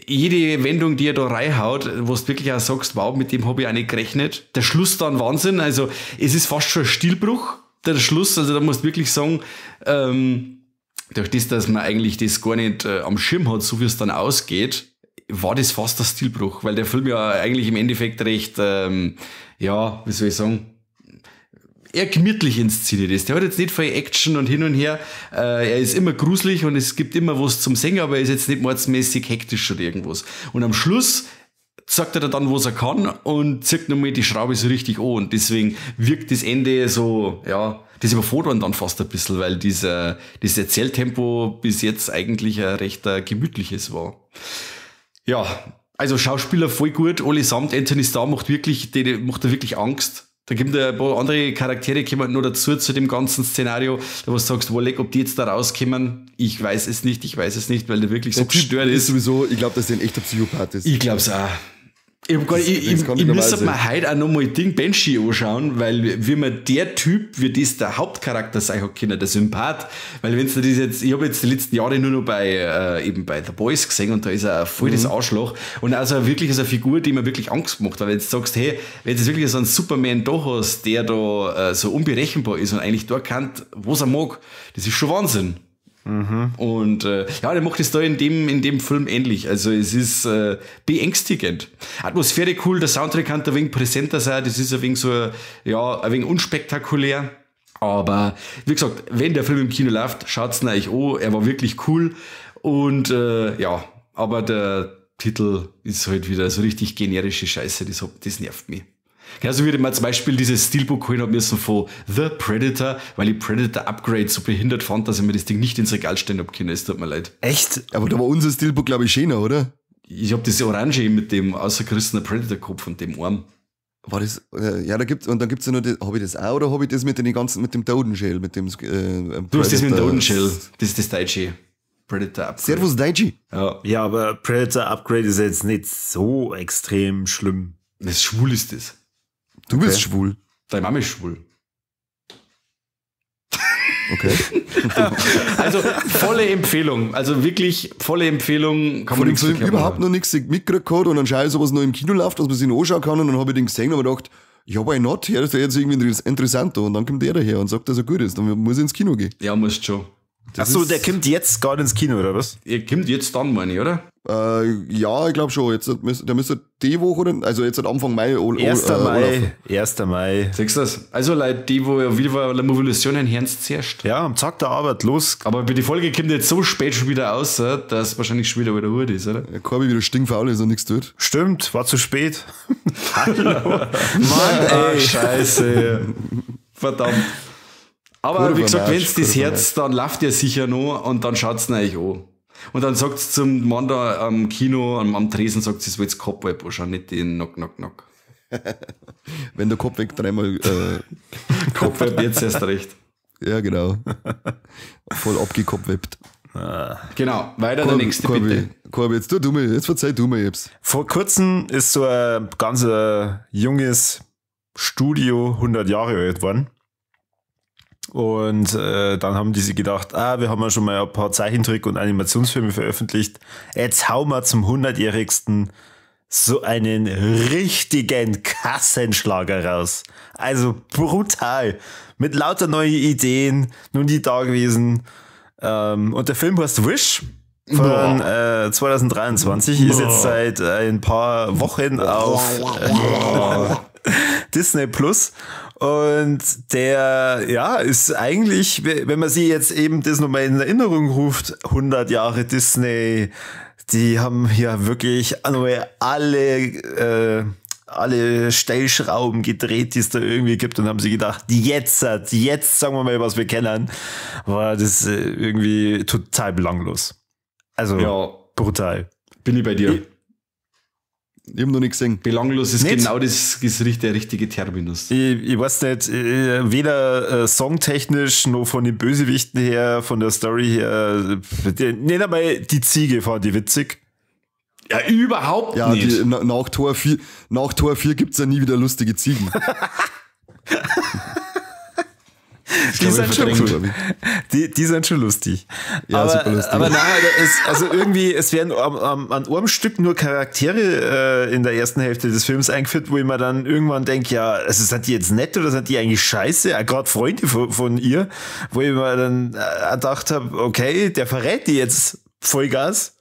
jede Wendung, die er da reinhaut, wo du wirklich auch sagst, wow, mit dem habe ich auch nicht gerechnet. Der Schluss dann Wahnsinn, also es ist fast schon ein Stilbruch, der Schluss, also da musst du wirklich sagen, durch das, dass man eigentlich das gar nicht am Schirm hat, so wie es dann ausgeht, war das fast der Stilbruch, weil der Film ja eigentlich im Endeffekt recht, wie soll ich sagen, eher gemütlich inszeniert ist. Der hat jetzt nicht viel Action und hin und her. Er ist immer gruselig und es gibt immer was zum Singen, aber er ist jetzt nicht mordsmäßig hektisch oder irgendwas. Und am Schluss sagt er dann, was er kann und zieht nochmal die Schraube so richtig an. Und deswegen wirkt das Ende so, ja, das überfordert einen dann fast ein bisschen, weil das Erzähltempo bis jetzt eigentlich ein recht gemütliches war. Ja, also Schauspieler voll gut, allesamt. Anthony Starr macht da wirklich Angst. Da gibt es ein paar andere Charaktere, kommen noch dazu zu dem ganzen Szenario, da was du sagst, Wolleck, ob die jetzt da rauskommen, ich weiß es nicht, weil der wirklich so gestört ist. Sowieso, ich glaube, dass der ein echter Psychopath ist. Ich glaube es auch. Ich müsste mir heute auch nochmal Banshee anschauen, weil wie man der Typ, wie das der Hauptcharakter sein hat können, der Sympath, weil wenn du das jetzt, ich habe jetzt die letzten Jahre nur noch bei The Boys gesehen und da ist er voll das Arschloch und also wirklich als eine Figur, die mir wirklich Angst macht, weil wenn du sagst, hey, wenn du jetzt wirklich so einen Superman da hast, der da so unberechenbar ist und eigentlich da kann, was er mag, das ist schon Wahnsinn. Und der macht es da in dem Film ähnlich. Also es ist beängstigend. Atmosphäre cool, der Soundtrack kann ein wenig präsenter sein, das ist ein wenig so, ein wenig unspektakulär. Aber wie gesagt, wenn der Film im Kino läuft, schaut's ihn euch an, er war wirklich cool. Und aber der Titel ist halt wieder so richtig generische Scheiße, das nervt mich. Genauso wie ich mal zum Beispiel dieses Steelbook holen habe müssen von The Predator, weil ich Predator Upgrade so behindert fand, dass ich mir das Ding nicht ins Regal stellen habe können. Es tut mir leid. Echt? Aber da war unser Steelbook, glaube ich, schöner, oder? Ich habe das Orange mit dem außergerissenen Predator-Kopf und dem Arm. War das, dann gibt's ja noch, habe ich das auch oder habe ich das mit dem Totenshell, mit dem, du hast das mit dem Totenshell, das ist das Deutsche. Predator Upgrade. Servus Daichi. Ja, aber Predator Upgrade ist jetzt nicht so extrem schlimm. Das schwul ist das. Du bist schwul. Deine Mama ist schwul. Okay. Also volle Empfehlung. Also wirklich volle Empfehlung. Kann man von dem Film überhaupt noch nichts mitgekriegt gehabt und dann schaue ich sowas noch im Kino läuft, dass man sich noch anschauen kann und dann habe ich den gesehen und habe gedacht, ja, why not? Ja, das ist jetzt irgendwie interessant und dann kommt der daher und sagt, dass er gut ist. Dann muss ich ins Kino gehen. Ja, musst schon. Achso, der kommt jetzt gerade ins Kino, oder was? Er kommt jetzt dann, meine ich, oder? Ja, ich glaube schon. Der müsste die Woche, oder? Also jetzt Anfang Mai. 1. Mai. Siehst du das? Also Leute, die, wo ja wieder eine Mobilisation ein Herz zuerst. Ja, am Tag der Arbeit, los. Aber die Folge kommt jetzt so spät schon wieder aus, dass wahrscheinlich schon wieder gut ist, oder? Ja, Corby wieder stinkfaul ist und nichts tut. Stimmt, war zu spät. Hallo. Mann, ey. Scheiße. Verdammt. Aber wie gesagt, wenn es das Herz, dann läuft ja sicher noch und dann schaut es euch an. Und dann sagt es zum Mann da am Kino, am Tresen, sagt es, jetzt Cobweb anschauen, nicht den Knock, Knock, Knock. Wenn der Kopf weg dreimal... Cobweb, jetzt erst recht. Ja, genau. Voll abgekopfwebt. Genau, weiter der nächste, bitte. Corby, jetzt verzeih du mir jetzt. Vor kurzem ist so ein ganz junges Studio 100 Jahre alt worden. Und dann haben die sich gedacht, wir haben ja schon mal ein paar Zeichentrick- und Animationsfilme veröffentlicht. Jetzt hauen wir zum 100-jährigsten so einen richtigen Kassenschlager raus. Also brutal. Mit lauter neuen Ideen, nun die da gewesen. Und der Film heißt Wish von 2023. Ist jetzt seit ein paar Wochen auf Disney Plus. Und der, ist eigentlich, wenn man sich jetzt eben das nochmal in Erinnerung ruft, 100 Jahre Disney, die haben ja wirklich nochmal alle Stellschrauben gedreht, die es da irgendwie gibt und haben sich gedacht, jetzt sagen wir mal, was wir kennen, war das irgendwie total belanglos. Also, brutal. Bin ich bei dir. Ich habe noch nicht gesehen. Belanglos ist nicht? Genau das der richtige Terminus. Ich weiß nicht, weder songtechnisch noch von den Bösewichten her, von der Story her. Nicht einmal die Ziege fand ich witzig. Ja, überhaupt nicht. Nach Tor 4 gibt es ja nie wieder lustige Ziegen. Die sind schon cool. Die sind schon lustig. Ja, aber, super lustig. Aber nein, also irgendwie, es werden an einem Stück nur Charaktere in der ersten Hälfte des Films eingeführt, wo ich mir dann irgendwann denke, ja, also sind die jetzt nett oder sind die eigentlich scheiße? Gerade Freunde von ihr, wo ich mir dann gedacht habe, okay, der verrät die jetzt Vollgas.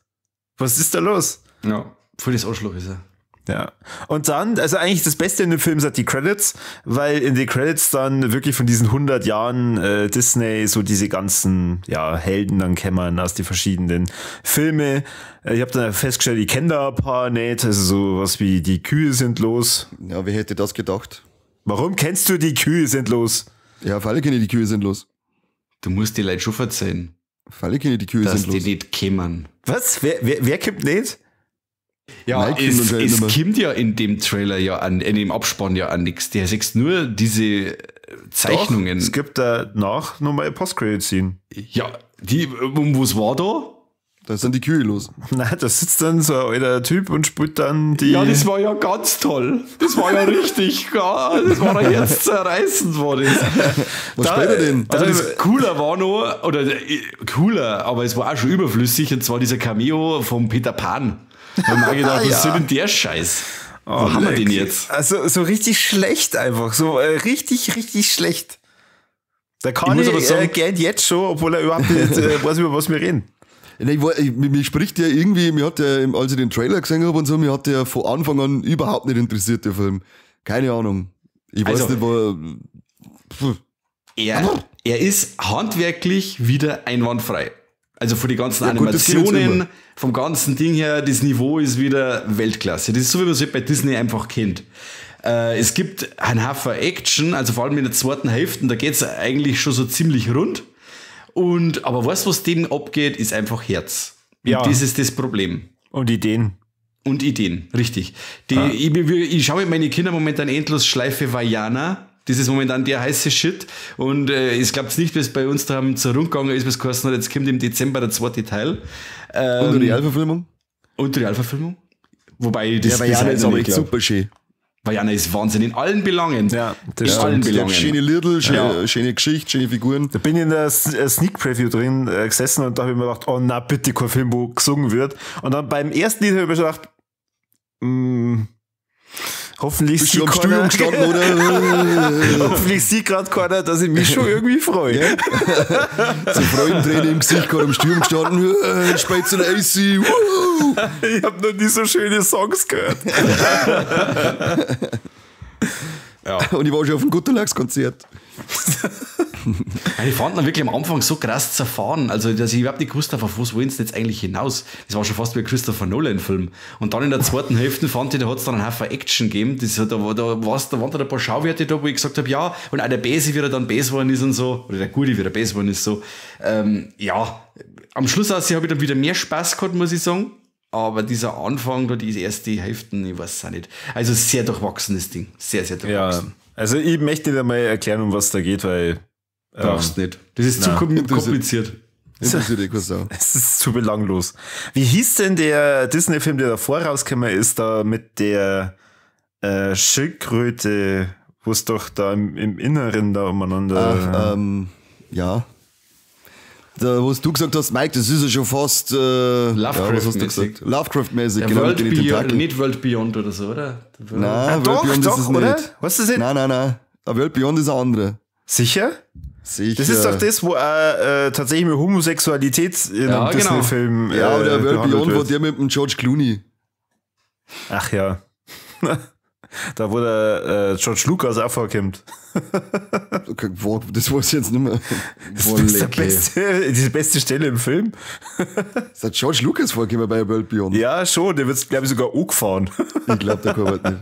Was ist da los? Ja, voll das Arschloch ist er. Ja. Und dann, also eigentlich das Beste in dem Film sind die Credits, weil in den Credits dann wirklich von diesen 100 Jahren Disney so diese ganzen Helden dann kämmern aus den verschiedenen Filme. Ich habe dann festgestellt, ich kenne da ein paar nicht, also sowas wie Die Kühe sind los. Ja, wer hätte das gedacht? Warum kennst du Die Kühe sind los? Ja, auf alle kenne ich Die Kühe sind los. Du musst die Leute schon verzeihen. Auf alle kenne ich Die Kühe dass sind los. Dass die nicht kämmern. Was? Wer kommt nicht? Ja, es kommt ja in dem Trailer in dem Abspann an nichts. Der siehst nur diese Zeichnungen. Doch, es gibt danach nochmal Post-Credit-Scene. Ja, was war da? Da sind die Kühe los. Na, da sitzt dann so ein alter Typ und spielt dann die... Ja, das war ja ganz toll. Das war ja richtig, das war ja herzzerreißend, war das. Was spielt er denn? Also das Cooler war noch, cooler, aber es war auch schon überflüssig, und zwar dieser Cameo vom Peter Pan. Da haben wir gedacht, was soll denn der Scheiß? Wo haben wir den jetzt? Also so richtig schlecht einfach, so richtig schlecht. Da kann ich gern jetzt schon, obwohl er überhaupt nicht weiß, über was wir reden. Mir spricht ja irgendwie, mir hat der, als ich den Trailer gesehen habe und so, mir hat der von Anfang an überhaupt nicht interessiert, der Film. Keine Ahnung. Ich weiß nicht, wo er ist handwerklich wieder einwandfrei. Also von den ganzen Animationen, vom ganzen Ding her, das Niveau ist wieder Weltklasse. Das ist so, wie man es bei Disney einfach kennt. Es gibt einen Haufen Action, also vor allem in der zweiten Hälfte, da geht es eigentlich schon so ziemlich rund. Aber weißt du, was dem abgeht, ist einfach Herz. Ja. Und das ist das Problem. Und Ideen. Und Ideen, richtig. Ich schaue mit meinen Kindern momentan endlos Schleife Vajana. Das ist momentan der heiße Shit. Und ich glaube nicht, bis bei uns da haben zur Rundgang ist, was geheißen hat, jetzt kommt im Dezember der zweite Teil. Und Realverfilmung? Und Realverfilmung? Wobei das Vajana ist aber echt super schön. Vajana ist Wahnsinn in allen Belangen. Ja, in allen Belangen. Schöne Liedl, schöne Geschichte, schöne Figuren. Da bin ich in der Sneak Preview drin gesessen und da habe ich mir gedacht, oh na, bitte kein Film, wo gesungen wird. Und dann beim ersten Lied habe ich mir gedacht, hoffentlich bist du am Stuhl gestanden, oder? Hoffentlich sieht gerade keiner, dass ich mich schon irgendwie freue. Ja. So Freudentränen im Gesicht, gerade am Stuhl gestanden, Spätzle AC, Ich habe noch nie so schöne Songs gehört. Ja. Und ich war schon auf einem Gutterlags-Konzert. Ich fand ihn wirklich am Anfang so krass zerfahren, also dass ich überhaupt nicht gewusst habe, auf was wollen sie jetzt eigentlich hinaus. Das war schon fast wie ein Christopher Nolan-Film. Und dann in der zweiten Hälfte fand ich, da hat es dann einen Haufen Action gegeben. Da waren dann ein paar Schauwerte da, wo ich gesagt habe, ja, und auch der Base, wie er dann Base geworden ist und so, oder der Gute, wie er Base geworden ist, so. Am Schluss habe ich dann wieder mehr Spaß gehabt, muss ich sagen. Aber dieser Anfang, da die erste Hälfte, ich weiß es auch nicht. Also sehr durchwachsenes Ding. Sehr, sehr durchwachsen. Ja, also ich möchte dir mal erklären, um was da geht, weil... Brauchst nicht. Das ist zu kompliziert. Es ist zu belanglos. Wie hieß denn der Disney-Film, der davor rausgekommen ist, da mit der Schildkröte, wo es doch da im Inneren da umeinander... ja. Da, wo du gesagt hast, Mike, das ist ja schon fast Lovecraft-mäßig. Lovecraft-mäßig, genau. Nicht World Beyond oder so, oder? Nein, World Beyond ist es oder? nicht. Was ist das? Nein. World Beyond ist eine andere. Sicher? Das ist doch das, wo tatsächlich mit Homosexualität in einem Disney-Film Ja, oder World Beyond war der mit dem George Clooney. Ach ja. Da wo der George Lucas auch vorkommt. Okay, das weiß ich jetzt nicht mehr. Das ist die beste Stelle im Film. Ist der George Lucas vorgekommen bei World Beyond? Ja, schon. Der wird, glaube ich, sogar angefahren. Ich glaube, der kann halt nicht.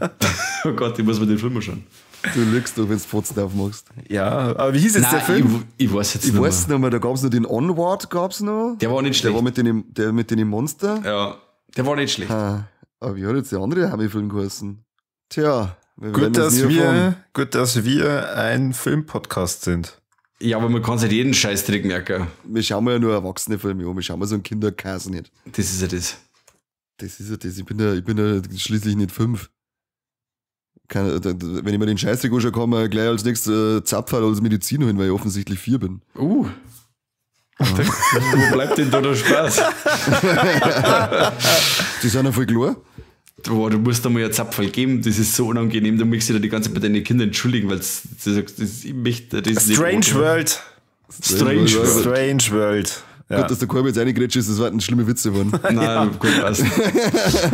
Oh Gott, ich muss mir den Film schauen. Du lügst doch, wenn du Fotzen aufmachst. Ja, aber wie hieß jetzt der Film? Ich weiß jetzt nicht mehr. Ich weiß nicht mehr, da gab es noch den Onward, gab's noch. Der war nicht schlecht. Der war mit den Monster. Ja, der war nicht schlecht. Aber wie hat jetzt der andere Hami-Film geheißen? Tja, gut, dass wir ein Filmpodcast sind. Ja, aber man kann sich jeden Scheißtrick merken. Wir schauen ja nur erwachsene Filme an, wir schauen so einen Kinderkäse nicht. Das ist ja das. Das ist ja das, ich bin ja schließlich nicht 5. Wenn ich mir den Scheißtrick anschaue, kann man gleich als nächstes Zapfhall als Medizin hin, weil ich offensichtlich 4 bin. Wo bleibt denn da der Spaß? Die sind ja voll klar. Boah, du musst da mal einen Zapfhall geben, das ist so unangenehm, da möchtest du dir die ganze Zeit bei deinen Kindern entschuldigen, weil ich möchte das Strange World. Strange World. Strange World. Ja. Gut, dass der Korb jetzt reingerätscht ist, das waren schlimme Witze geworden. Nein, gut, passt.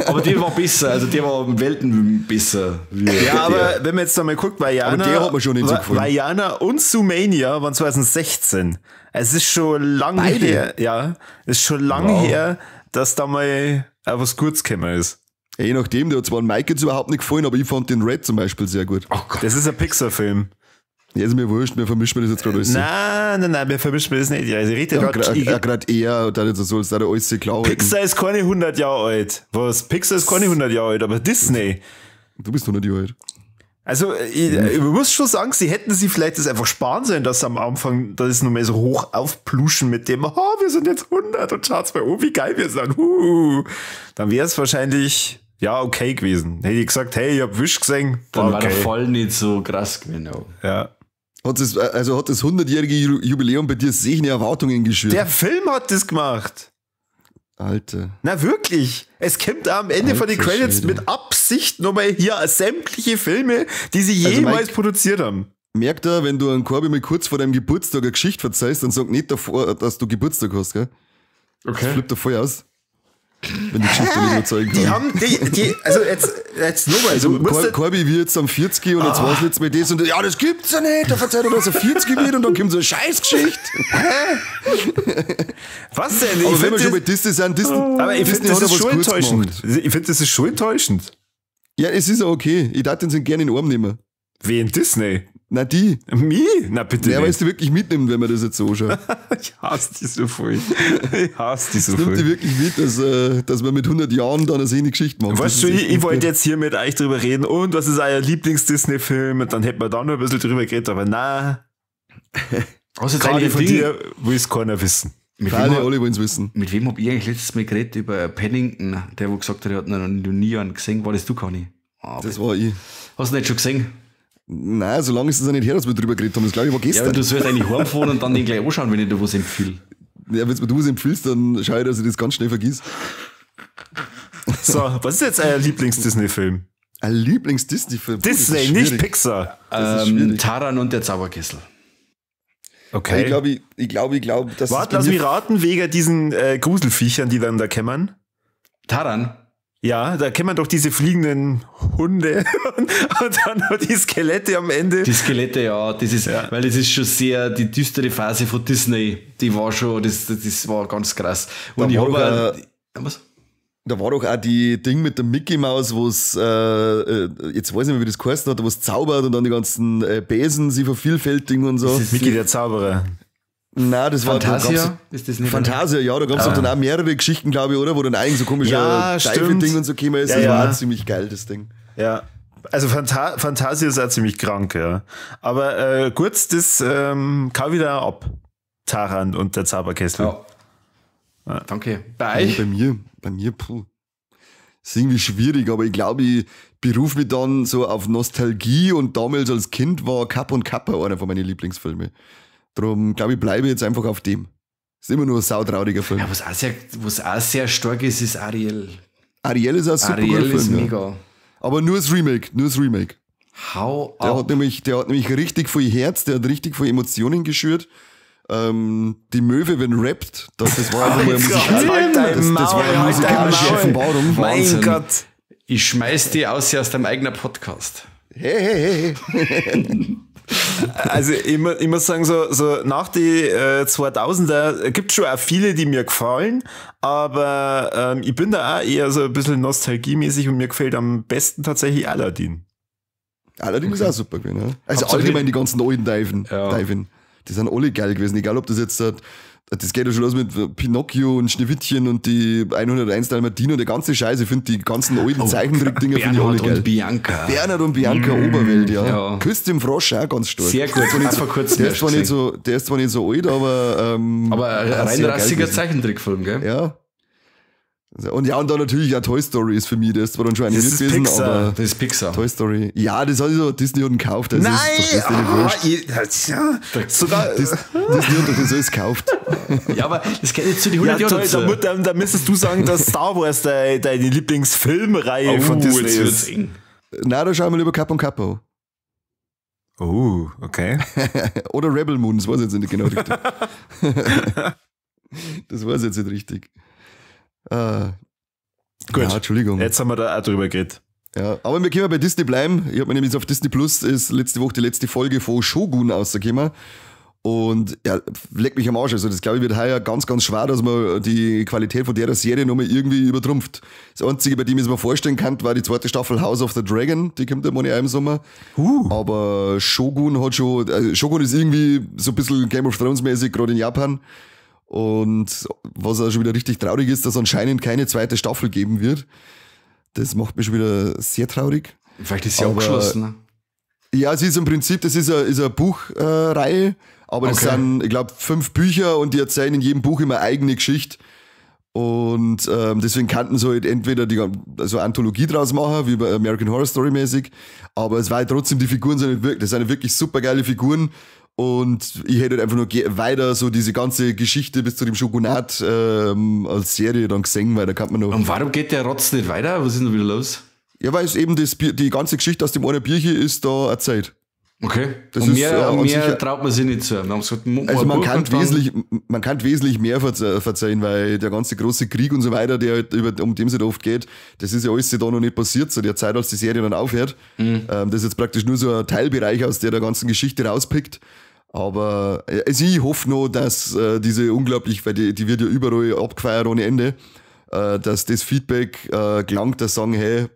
Aber der war besser, also der war um Welten besser. Ja, aber wenn man jetzt da mal guckt, Vajana, Aber der hat mir schon nicht so gefallen. Vajana und Sumania waren 2016. Es ist schon lange Beide? her, ja, es ist schon lange her, dass da mal auch was Gutes gekommen ist. Ja, je nachdem, der hat zwar Mike jetzt überhaupt nicht gefallen, aber ich fand den Red zum Beispiel sehr gut. Oh Gott. Das ist ein Pixar-Film. Ja, ist mir wurscht, wir vermischen das jetzt gerade alles. Nein, wir vermischen das nicht. Ja, also ich rede Ja, grad, gerade er, da jetzt so, als da der alles klar halten. Pixar ist keine 100 Jahre alt. Was? Pixar ist keine 100 Jahre alt, aber Disney. Du bist 100 Jahre alt. Also, ich muss schon sagen, sie hätten sich vielleicht das einfach sparen sollen, dass am Anfang das nur mal so hoch aufpluschen mit dem, wir sind jetzt 100 und schaut's mal, wie geil wir sind. Dann wäre es wahrscheinlich, ja, okay gewesen. Hätte ich gesagt, hey, ich hab Wish gesehen. Dann war der Fall nicht so krass gewesen. Ja. Hat das 100-jährige Jubiläum bei dir sehende Erwartungen geschürt? Der Film hat das gemacht. Alter. Na wirklich. Es kommt am Ende von den Alter Credits Schwede. mit Absicht nochmal hier sämtliche Filme, die sie Also jemals Mike- produziert haben. Merkt er, wenn du einen Korbi mal kurz vor deinem Geburtstag eine Geschichte verzeihst, dann sag nicht davor, dass du Geburtstag hast, gell? Das Okay. flippt er voll aus. Wenn die Geschichte nicht überzeugen Die kann. haben, also jetzt nochmal, so Korbi wird jetzt am 40 und jetzt war es jetzt mit das und ja, das gibt's ja nicht. Da verzeiht er, dass er 40 wird und dann kommt so eine Scheißgeschichte. was denn? Aber wenn wir schon bei Disney sind, Aber ich finde, Disney das hat ist was schon Gutes enttäuschend. gemacht. Ich finde, das ist schon enttäuschend. Ja, es ist ja okay. Ich darf den so gerne in den Arm nehmen. Wen? Disney? Na, die. Mich? Na bitte Ja, weil es nicht. die wirklich mitnimmt, wenn man das jetzt so anschaut. Ich hasse die so voll. Ich hasse die so Nimmt die voll. wirklich mit, dass wir mit 100 Jahren dann eine sehende Geschichte machen. Weißt du, ich wollte jetzt hier mit euch drüber reden und was ist euer Lieblings-Disney-Film? Und dann hätten wir da noch ein bisschen drüber geredet, aber na, Also jetzt gerade eigentlich von ein Ding, dir will es keiner wissen. mit Alle, wem, alle wollen es wissen. mit wem hab ich eigentlich letztes Mal geredet über Paddington, der wo gesagt hat, er hat noch nie einen gesehen. War das du, Conny? Das war ich. Hast du nicht schon gesehen? Nein, so lange ist es ja nicht her, dass wir drüber geredet haben. Das glaube ich war Ja, aber gestern. du sollst eigentlich heimfahren und dann den gleich anschauen, wenn ich dir was empfehle. Ja, wenn du was empfiehlst, dann schau ich, dass ich das ganz schnell vergiss. So, was ist jetzt euer Lieblings-Disney-Film? Ein Lieblings-Disney-Film. Puh, das ist Disney, nicht schwierig. Pixar. Das ist schwierig. Taran und der Zauberkessel. Okay. Ich glaube, dass Warte, es lass bei mich mir- raten, wegen diesen Gruselviechern, die dann da kämmern. Taran? Ja, da kämmern doch diese fliegenden Hunde und dann noch die Skelette am Ende. Die Skelette, ja, das ist, weil das ist schon sehr die düstere Phase von Disney. Die war schon, das war ganz krass. Und Da ich war habe doch, was? Da war doch auch die Ding mit der Mickey Maus, wo es, jetzt weiß ich nicht mehr, wie das geheißen hat, wo es zaubert und dann die ganzen Besen sie vervielfältigen und so. Das ist- Mickey der Zauberer. Nein, das war da gab's- Fantasia? Ist das nicht? Fantasia, ja, da gab es dann auch mehrere Geschichten, glaube ich, oder? Wo dann eigentlich so komische Ja, stimmt. Ding und so gekommen ist. Ja, Das war ja. auch ziemlich geil, das Ding. Ja. Also Fantasia ist auch ziemlich krank, ja. Aber kurz, das kam wieder ab. Taran und der Zauberkessel. Ja. Danke. Bei Also euch? bei mir, puh. Ist irgendwie schwierig, aber ich glaube, ich berufe mich dann so auf Nostalgie und damals als Kind war Kapp und Kappa einer von meinen Lieblingsfilmen. Darum, glaube ich, bleibe ich jetzt einfach auf dem. Ist immer nur ein sautrauriger Film. Ja, was auch sehr stark ist, ist Ariel. Ariel ist auch ein super Ariel guter ist Film. Ja. mega. Aber nur das Remake. Hau Der ab. hat nämlich richtig viel Herz, der hat richtig viel Emotionen geschürt. Die Möwe, wenn rappt, das war einfach mal Halt dein das war eine Maul, musikalische halt dein Maul. Offenbarung. Mein Wahnsinn. Gott. Ich schmeiß die aus aus deinem eigenen Podcast. Hey. Also ich muss sagen, so nach die 2000er gibt es schon auch viele, die mir gefallen, aber ich bin da auch eher so ein bisschen nostalgiemäßig und mir gefällt am besten tatsächlich Aladdin. Allerdings auch super gewesen. Ja. Also Hauptsache allgemein die ganzen alten Diven. Ja. Die sind alle geil gewesen. Egal, ob das jetzt, das geht ja schon los mit Pinocchio und Schneewittchen und die 101 Dalmatiner und der ganze Scheiß. Ich finde die ganzen alten Zeichentrickdinger finde ich alle Bernhard geil. und Bianca. Bernhard und Bianca Oberwelt, ja. ja. Küsst im Frosch auch ganz stark. Sehr gut. Der ist Vor kurzem der erst ist zwar nicht gesehen. so, der ist zwar nicht so alt, aber Aber ein auch sehr geil reinrassiger gewesen. Zeichentrickfilm, gell? Ja. Und dann natürlich auch Toy Story ist für mich, der ist zwar dann schon eine Das ist gewesen, Pixar. aber Das ist Pixar. Toy Story. Ja, das hat so Disney hat ihn gekauft. Also ist doch das nicht wurscht. sogar, Disney hat doch das alles gekauft. Ja, aber das geht jetzt zu die ja, 100 Jahre toll, dazu. da müsstest du sagen, dass Star Wars deine Lieblingsfilmreihe von Disney jetzt wird's ist. eng. Na, da schauen wir lieber Kapp und Kappa. Oh, okay. Oder Rebel Moon, das weiß ich jetzt nicht genau richtig. Das war jetzt nicht richtig. Gut. Ja, Entschuldigung. Jetzt haben wir da auch drüber geredet. Ja, aber wir können bei Disney bleiben. Ich habe mir nämlich auf Disney Plus ist letzte Woche die letzte Folge von Shogun rausgekommen. Und ja, leck mich am Arsch. Also das glaube ich wird heuer ganz, ganz schwer, dass man die Qualität von der Serie nochmal irgendwie übertrumpft. Das Einzige, bei dem ich es mir vorstellen kann, war die zweite Staffel House of the Dragon. Die kommt ja mal im Sommer. Aber Shogun hat schon, Shogun ist irgendwie so ein bisschen Game of Thrones mäßig, gerade in Japan. Und was auch schon wieder richtig traurig ist, dass anscheinend keine zweite Staffel geben wird. Das macht mich schon wieder sehr traurig. Vielleicht ist sie abgeschlossen, ne? Ja, es ist im Prinzip, das ist eine Buchreihe, aber das sind, ich glaube, 5 Bücher und die erzählen in jedem Buch immer eine eigene Geschichte. Und deswegen kannten sie halt entweder so eine Anthologie draus machen, wie bei American Horror Story mäßig, aber es war halt trotzdem, die Figuren sind wirklich, das sind wirklich super geile Figuren. Und ich hätte halt einfach nur weiter so diese ganze Geschichte bis zu dem Shogunat als Serie dann gesehen, weil da kann man noch. Und warum geht der Rotz nicht weiter? Was ist denn wieder los? Ja, weil es eben die ganze Geschichte aus dem einen Bierchen ist da erzählt. Okay. Das und ist, mehr traut man sich nicht zu. Also man kann wesentlich mehr verzeihen, weil der ganze große Krieg und so weiter, der halt um dem es halt oft geht, das ist ja alles da noch nicht passiert zu der Zeit, als die Serie dann aufhört. Das ist jetzt praktisch nur so ein Teilbereich aus der ganzen Geschichte rauspickt. Aber also ich hoffe noch, dass diese unglaublich, weil die wird ja überall abgefeiert ohne Ende, dass das Feedback gelangt, dass sagen, hey,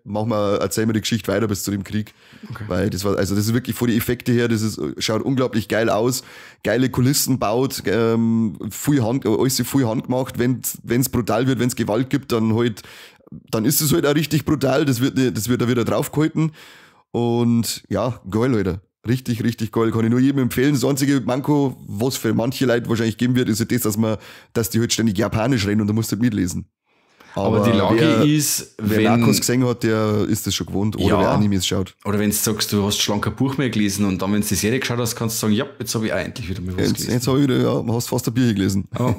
erzähl mir die Geschichte weiter bis zu dem Krieg. Okay. Weil das ist wirklich von den Effekten her, schaut unglaublich geil aus, geile Kulissen baut, alles viel handgemacht, wenn es brutal wird, wenn es Gewalt gibt, dann ist es halt auch richtig brutal, das wird da wieder draufgehalten. Und ja, geil, Leute. Richtig, richtig geil. Kann ich nur jedem empfehlen. Das einzige Manko, was für manche Leute wahrscheinlich geben wird, ist halt das, dass die halt ständig Japanisch reden und da musst du halt mitlesen. Aber die Lage ist, wer Narcos gesehen hat, der ist das schon gewohnt. Oder wer Animes schaut. Oder wenn du sagst, du hast schon lange ein Buch mehr gelesen und dann, wenn du die Serie geschaut hast, kannst du sagen, ja, jetzt habe ich auch endlich wieder mal was gelesen. Jetzt habe ich wieder, hast fast ein Bier gelesen. Oh.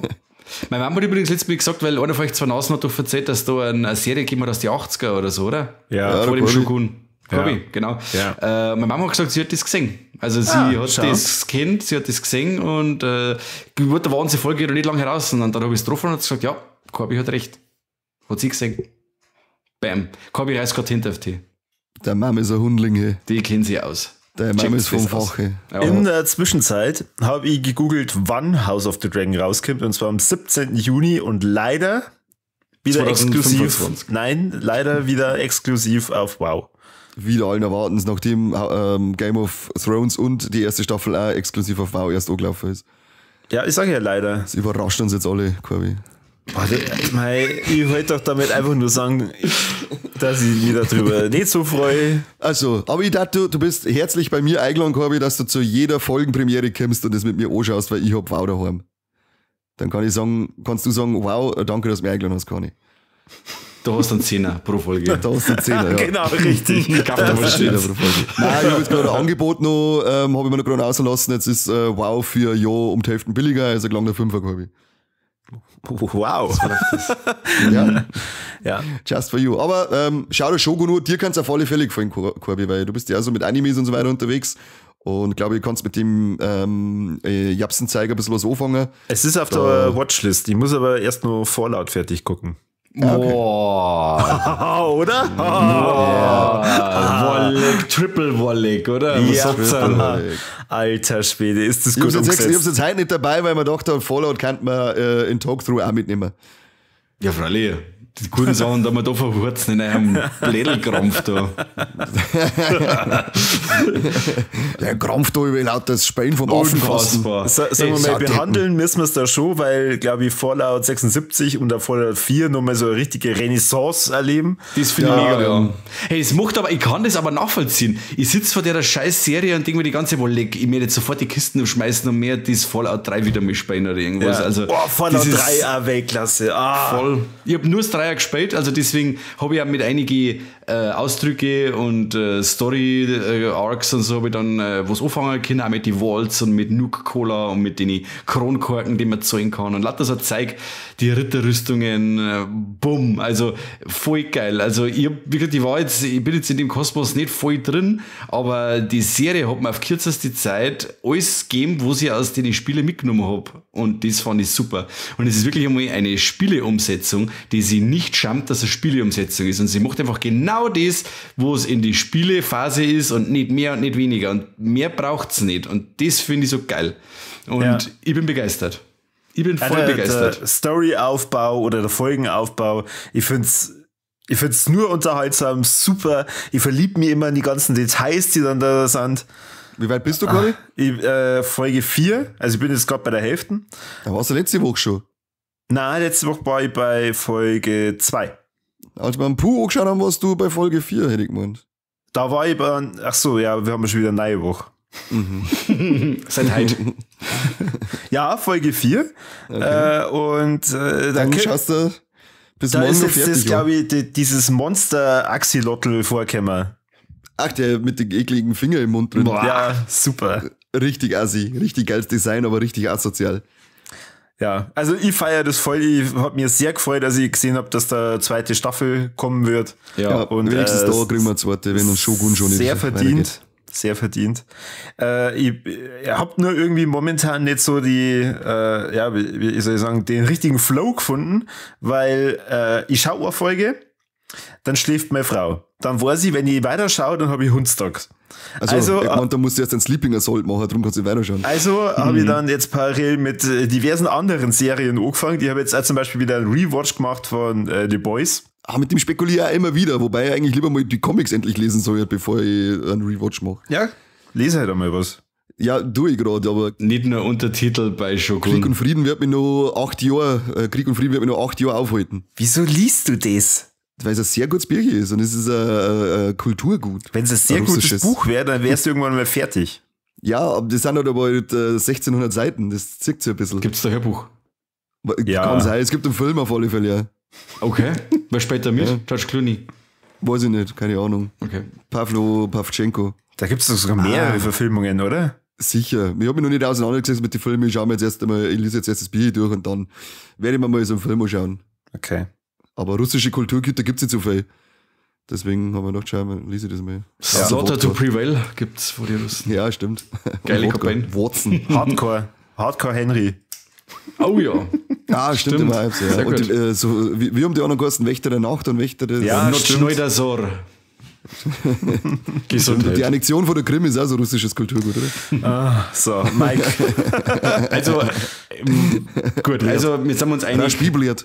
Meine Mama hat übrigens letztes Mal gesagt, weil einer von euch zwei Nasen hat doch erzählt, dass da eine Serie gegeben hat aus den 80er oder so, oder? Ja. Vor dem Shogun. Ja. Genau. Ja. Meine Mama hat gesagt, sie hat das gesehen. Also sie hat das kennt, sie hat das gesehen und da waren sie Folge noch nicht lange heraus. Und dann habe ich es getroffen und hat gesagt, ja, Corby hat recht. Hat sie gesehen. Bam. Corby reißt gerade hinter auf die. Der Mama ist ein Hundling. Hey. Die kennen sie aus. Der Mama ist vom Fache. Ja. In der Zwischenzeit habe ich gegoogelt, wann House of the Dragon rauskommt. Und zwar am 17. Juni und leider wieder 2025. exklusiv. Nein, leider wieder exklusiv auf WoW. Wieder allen Erwartens, nachdem Game of Thrones und die erste Staffel auch exklusiv auf WoW erst angelaufen ist. Ja, ich sage ja leider. Das überrascht uns jetzt alle, Corby. Ich wollte doch damit einfach nur sagen, dass ich mich darüber nicht so freue. Also, aber ich dachte, du bist herzlich bei mir eingeladen, Corby, dass du zu jeder Folgenpremiere kommst und das mit mir anschaust, weil ich hab WoW daheim. Dann kannst du sagen, wow, danke, dass du mich eingeladen hast, Conny. Da hast du einen Zehner pro Folge. Da hast du einen Zehner, ja. Genau, richtig. Ich kaufe da was Zehner pro Folge. Nein, ich habe jetzt gerade ein Angebot noch, habe ich mir noch gerade ausgelassen. Jetzt ist WoW für ein Jahr um die Hälfte billiger, also gelang der 5er, Corby. Wow. Ja. Just for you. Aber schau dir Shogun nur, dir kann es auf alle Fälle gefallen, Corby, weil du bist ja so mit Animes und so weiter unterwegs. Und glaube ich, kannst mit dem Japsenzeiger ein bisschen was anfangen. Es ist auf der Watchlist. Ich muss aber erst noch Fallout fertig gucken. Okay. Oder? Wollig, Triple Wollig, oder? Ja. Alter Schwede, ist das gut umgesetzt. Ich hab's jetzt heute nicht dabei, weil man dachte, Fallout kann man in Talkthrough auch mitnehmen. Ja, freilich. Die guten Sachen, da wir da verwurzen in einem Blädelkrampf da. Der Krampf da über lauter das Spähen vom Affenkasten. Sagen wir mal, behandeln müssen wir es da schon, weil, glaube ich, Fallout 76 und der Fallout 4 nochmal so eine richtige Renaissance erleben. Das finde ich mega, ja. Hey, das macht aber, ich kann das aber nachvollziehen. Ich sitze vor der scheiß Serie und denke mir die ganze Woche, ich mir jetzt sofort die Kisten schmeißen und mehr das Fallout 3 wieder mitspielen oder irgendwas. Ja. Also, Fallout 3 auch Weltklasse. Voll. Ich habe nur das 3 2er gespielt, also deswegen habe ich auch mit einigen Ausdrücke und Story-Arcs und so, habe ich dann was anfangen können, auch mit den Walls und mit Nuke-Cola und mit den Kronkorken, die man zahlen kann und lauter so Zeug, die Ritterrüstungen, bumm, also voll geil. Also ich bin jetzt in dem Kosmos nicht voll drin, aber die Serie hat mir auf kürzeste Zeit alles gegeben, wo ich aus den Spielen mitgenommen habe. Und das fand ich super. Und es ist wirklich einmal eine Spieleumsetzung, die sie nicht schämt, dass es eine Spieleumsetzung ist. Und sie macht einfach genau das, wo es in die Spielephase ist und nicht mehr und nicht weniger. Und mehr braucht's nicht. Und das finde ich so geil. Und ich bin begeistert. Ich bin voll begeistert. Der Storyaufbau oder der Folgenaufbau, ich find's nur unterhaltsam, super. Ich verlieb mich immer in die ganzen Details, die dann da sind. Wie weit bist du gerade? Folge 4, also ich bin jetzt gerade bei der Hälfte. Da warst du letzte Woche schon. Nein, letzte Woche war ich bei Folge 2. Als wir am Puh angeschaut haben, warst du bei Folge 4, hätte ich gemeint. Da war ich bei, ach so, ja, wir haben schon wieder eine neue Woche. Seit heute. Ja, Folge 4. Okay. Dann schaust du bis da morgen ist noch jetzt fertig. das, glaube ich, dieses Monster-Axolotl vorgekommen. Ach, der mit den ekligen Finger im Mund drin. Boah, ja, super. Richtig assi, richtig geiles Design, aber richtig asozial. Ja, also ich feiere das voll. Ich habe mir sehr gefreut, als ich gesehen habe, dass da zweite Staffel kommen wird. Ja, und wenigstens da kriegen wir eine zweite, wenn uns Shogun schon nicht sehr verdient. Sehr verdient. Ich habe nur irgendwie momentan nicht so wie soll ich sagen, den richtigen Flow gefunden, weil ich schaue eine Folge, dann schläft meine Frau. Dann weiß ich, wenn ich weiter schaue, dann habe ich Hundstag. Also da musst du erst ein Sleeping Assault machen, darum kannst du weiterschauen. Also habe ich dann jetzt parallel mit diversen anderen Serien angefangen. Ich habe jetzt auch zum Beispiel wieder einen Rewatch gemacht von The Boys. Mit dem spekuliere ich auch immer wieder, wobei ich eigentlich lieber mal die Comics endlich lesen soll, bevor ich einen Rewatch mache. Ja, lese halt einmal was. Ja, tue ich gerade, aber nicht nur Untertitel bei Shogun. Krieg und Frieden wird mich noch 8 Jahre aufhalten. Wieso liest du das? Weil es ein sehr gutes Bierchen ist und es ist ein Kulturgut. Wenn es ein sehr gutes Buch wäre, dann wärst du irgendwann mal fertig. Ja, aber das sind halt aber 1600 Seiten, das zieht sich ein bisschen. Gibt's da Hörbuch? Ja. Kann sein, es gibt einen Film auf alle Fälle, ja. Okay, wer spielt da mit? George Clooney? Weiß ich nicht, keine Ahnung. Okay. Pavchenko. Da gibt es doch sogar mehrere Verfilmungen, oder? Sicher. Ich habe mich noch nicht auseinandergesetzt mit den Filmen. Ich lese jetzt erst das Bier durch und dann werde ich mir mal so einen Film anschauen. Okay. Aber russische Kulturgüter gibt es nicht so viel. Deswegen haben wir gedacht, schauen, lese ich das mal. Slaughter to Prevail gibt's vor die Russen. Ja, stimmt. Geile Kampagne. Watson. Hardcore Henry. Oh ja. Ah, stimmt. Immer, ja. Sehr und gut. wie haben die anderen geheißen? Wächter der Nacht und Wächter des... Ja, Notschneudasor. Gesundheit. Die Annexion von der Krim ist auch so russisches Kulturgut, oder? So, Mike. Also, gut, also jetzt haben wir uns einig.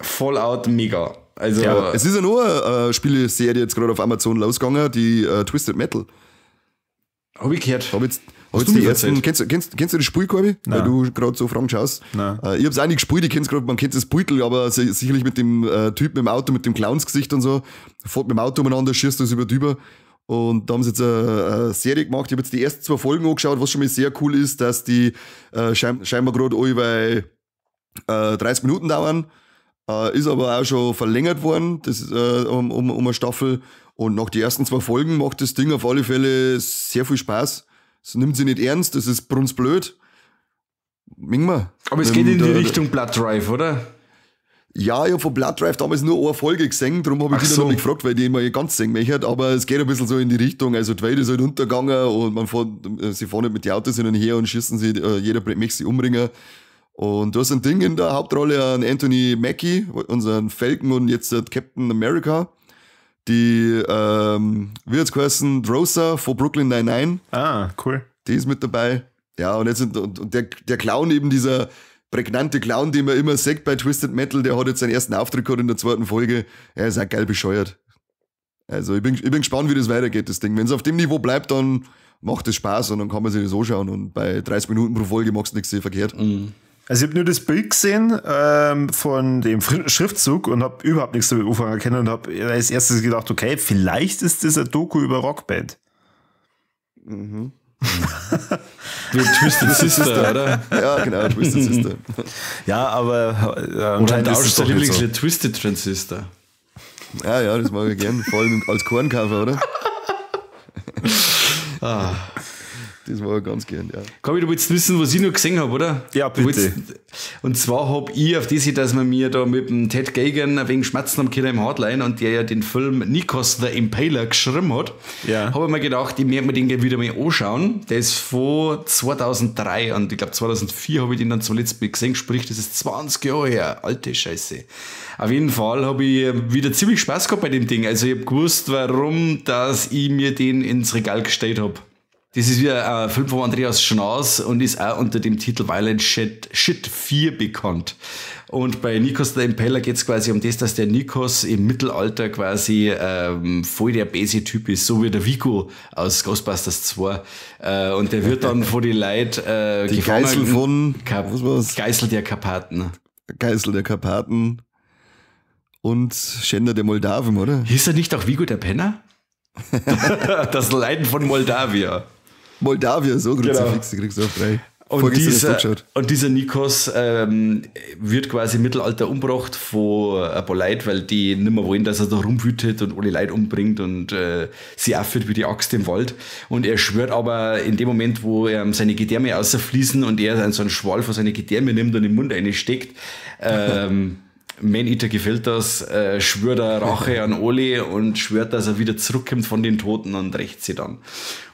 Fallout mega. Also, ja, es ist ja nur eine Spieleserie jetzt gerade auf Amazon losgegangen, die Twisted Metal. Hab ich gehört. Hab jetzt die ersten, kennst du das Spiel, Corby? Weil du gerade so Fragen schaust. Nein. Ich hab's auch nicht gespielt, man kennt das Beutel, aber sicherlich mit dem Typen im Auto, mit dem Clownsgesicht und so, fährt mit dem Auto umeinander, schießt das über drüber. Und da haben sie jetzt eine Serie gemacht. Ich habe jetzt die ersten 2 Folgen angeschaut, was schon mal sehr cool ist, dass die scheinbar gerade alle bei 30 Minuten dauern. Ist aber auch schon verlängert worden, das ist, um eine Staffel. Und nach den ersten 2 Folgen macht das Ding auf alle Fälle sehr viel Spaß. Es nimmt sie nicht ernst, das ist brunzblöd. Aber es geht in die Richtung Blood Drive, oder? Ja, ich habe von Blood Drive damals nur eine Folge gesehen, darum habe ich die noch nicht gefragt, weil die immer ganz sehen möchte. Aber es geht ein bisschen so in die Richtung. Also die Welt ist halt untergegangen und sie fahren halt mit den Autos hin und her und schießen sie, jeder möchte sie umbringen. Und du hast ein Ding in der Hauptrolle an Anthony Mackie, unseren Falcon und jetzt Captain America. Die, wie hat's geheißen, Rosa von Brooklyn Nine-Nine. Ah, cool. Die ist mit dabei. Ja, und jetzt und der Clown, eben dieser prägnante Clown, den man immer sagt bei Twisted Metal, der hat jetzt seinen ersten Auftritt gehabt in der 2. Folge. Er ist auch geil bescheuert. Also ich bin gespannt, wie das weitergeht, das Ding. Wenn es auf dem Niveau bleibt, dann macht es Spaß und dann kann man sich das anschauen. Und bei 30 Minuten pro Folge machst du nichts verkehrt. Mhm. Also ich habe nur das Bild gesehen von dem Schriftzug und habe überhaupt nichts damit anfangen können und habe als erstes gedacht, okay, vielleicht ist das ein Doku über Rockband. Mhm. Wie Twisted Sister, oder? Ja, genau, Twisted Sister. Ja, aber oder ein Lieblingslied Twisted Transistor. Ja, das mag ich gern. Vor allem als Kornkaufer, oder? Das mag ich ganz gern, ja. Gabi, du willst wissen, was ich noch gesehen habe, oder? Ja, bitte. Und zwar habe ich auf das, dass wir mir da mit dem Ted Geoghegan ein wenig Schmerzen am Killer im Hardline und der ja den Film Nikos the Impaler geschrieben hat, habe ich mir gedacht, ich werde mir den gerne wieder mal anschauen. Der ist von 2003 und ich glaube 2004 habe ich den dann zuletzt gesehen, sprich, das ist 20 Jahre her. Alte Scheiße. Auf jeden Fall habe ich wieder ziemlich Spaß gehabt bei dem Ding. Also ich habe gewusst, warum, dass ich mir den ins Regal gestellt habe. Das ist wieder ein Film von Andreas Schnaas und ist auch unter dem Titel Violent Shit 4 bekannt. Und bei Nikos the Impaler geht es quasi um das, dass der Nikos im Mittelalter quasi voll der böse Typ ist, so wie der Vico aus Ghostbusters 2. Und der wird dann von den Leuten die gefangen. Geißel von... Geißel der Karpaten. Geißel der Karpaten und Schänder der Moldawen, oder? Hieß er nicht auch Vigo der Penner? Das Leiden von Moldawia. Moldawia, so Kruzifix, die kriegst du auf 3. Und dieser Nikos wird quasi im Mittelalter umgebracht von ein paar Leuten, weil die nicht mehr wollen, dass er da rumwütet und alle Leute umbringt und sie aufführt wie die Axt im Wald. Und er schwört aber in dem Moment, wo er seine Gedärme außerfließen und er so einen Schwall von seinen Gedärme nimmt und im Mund reinsteckt, Man-Eater gefällt das, schwört er Rache an alle und schwört, dass er wieder zurückkommt von den Toten und rächt sie dann.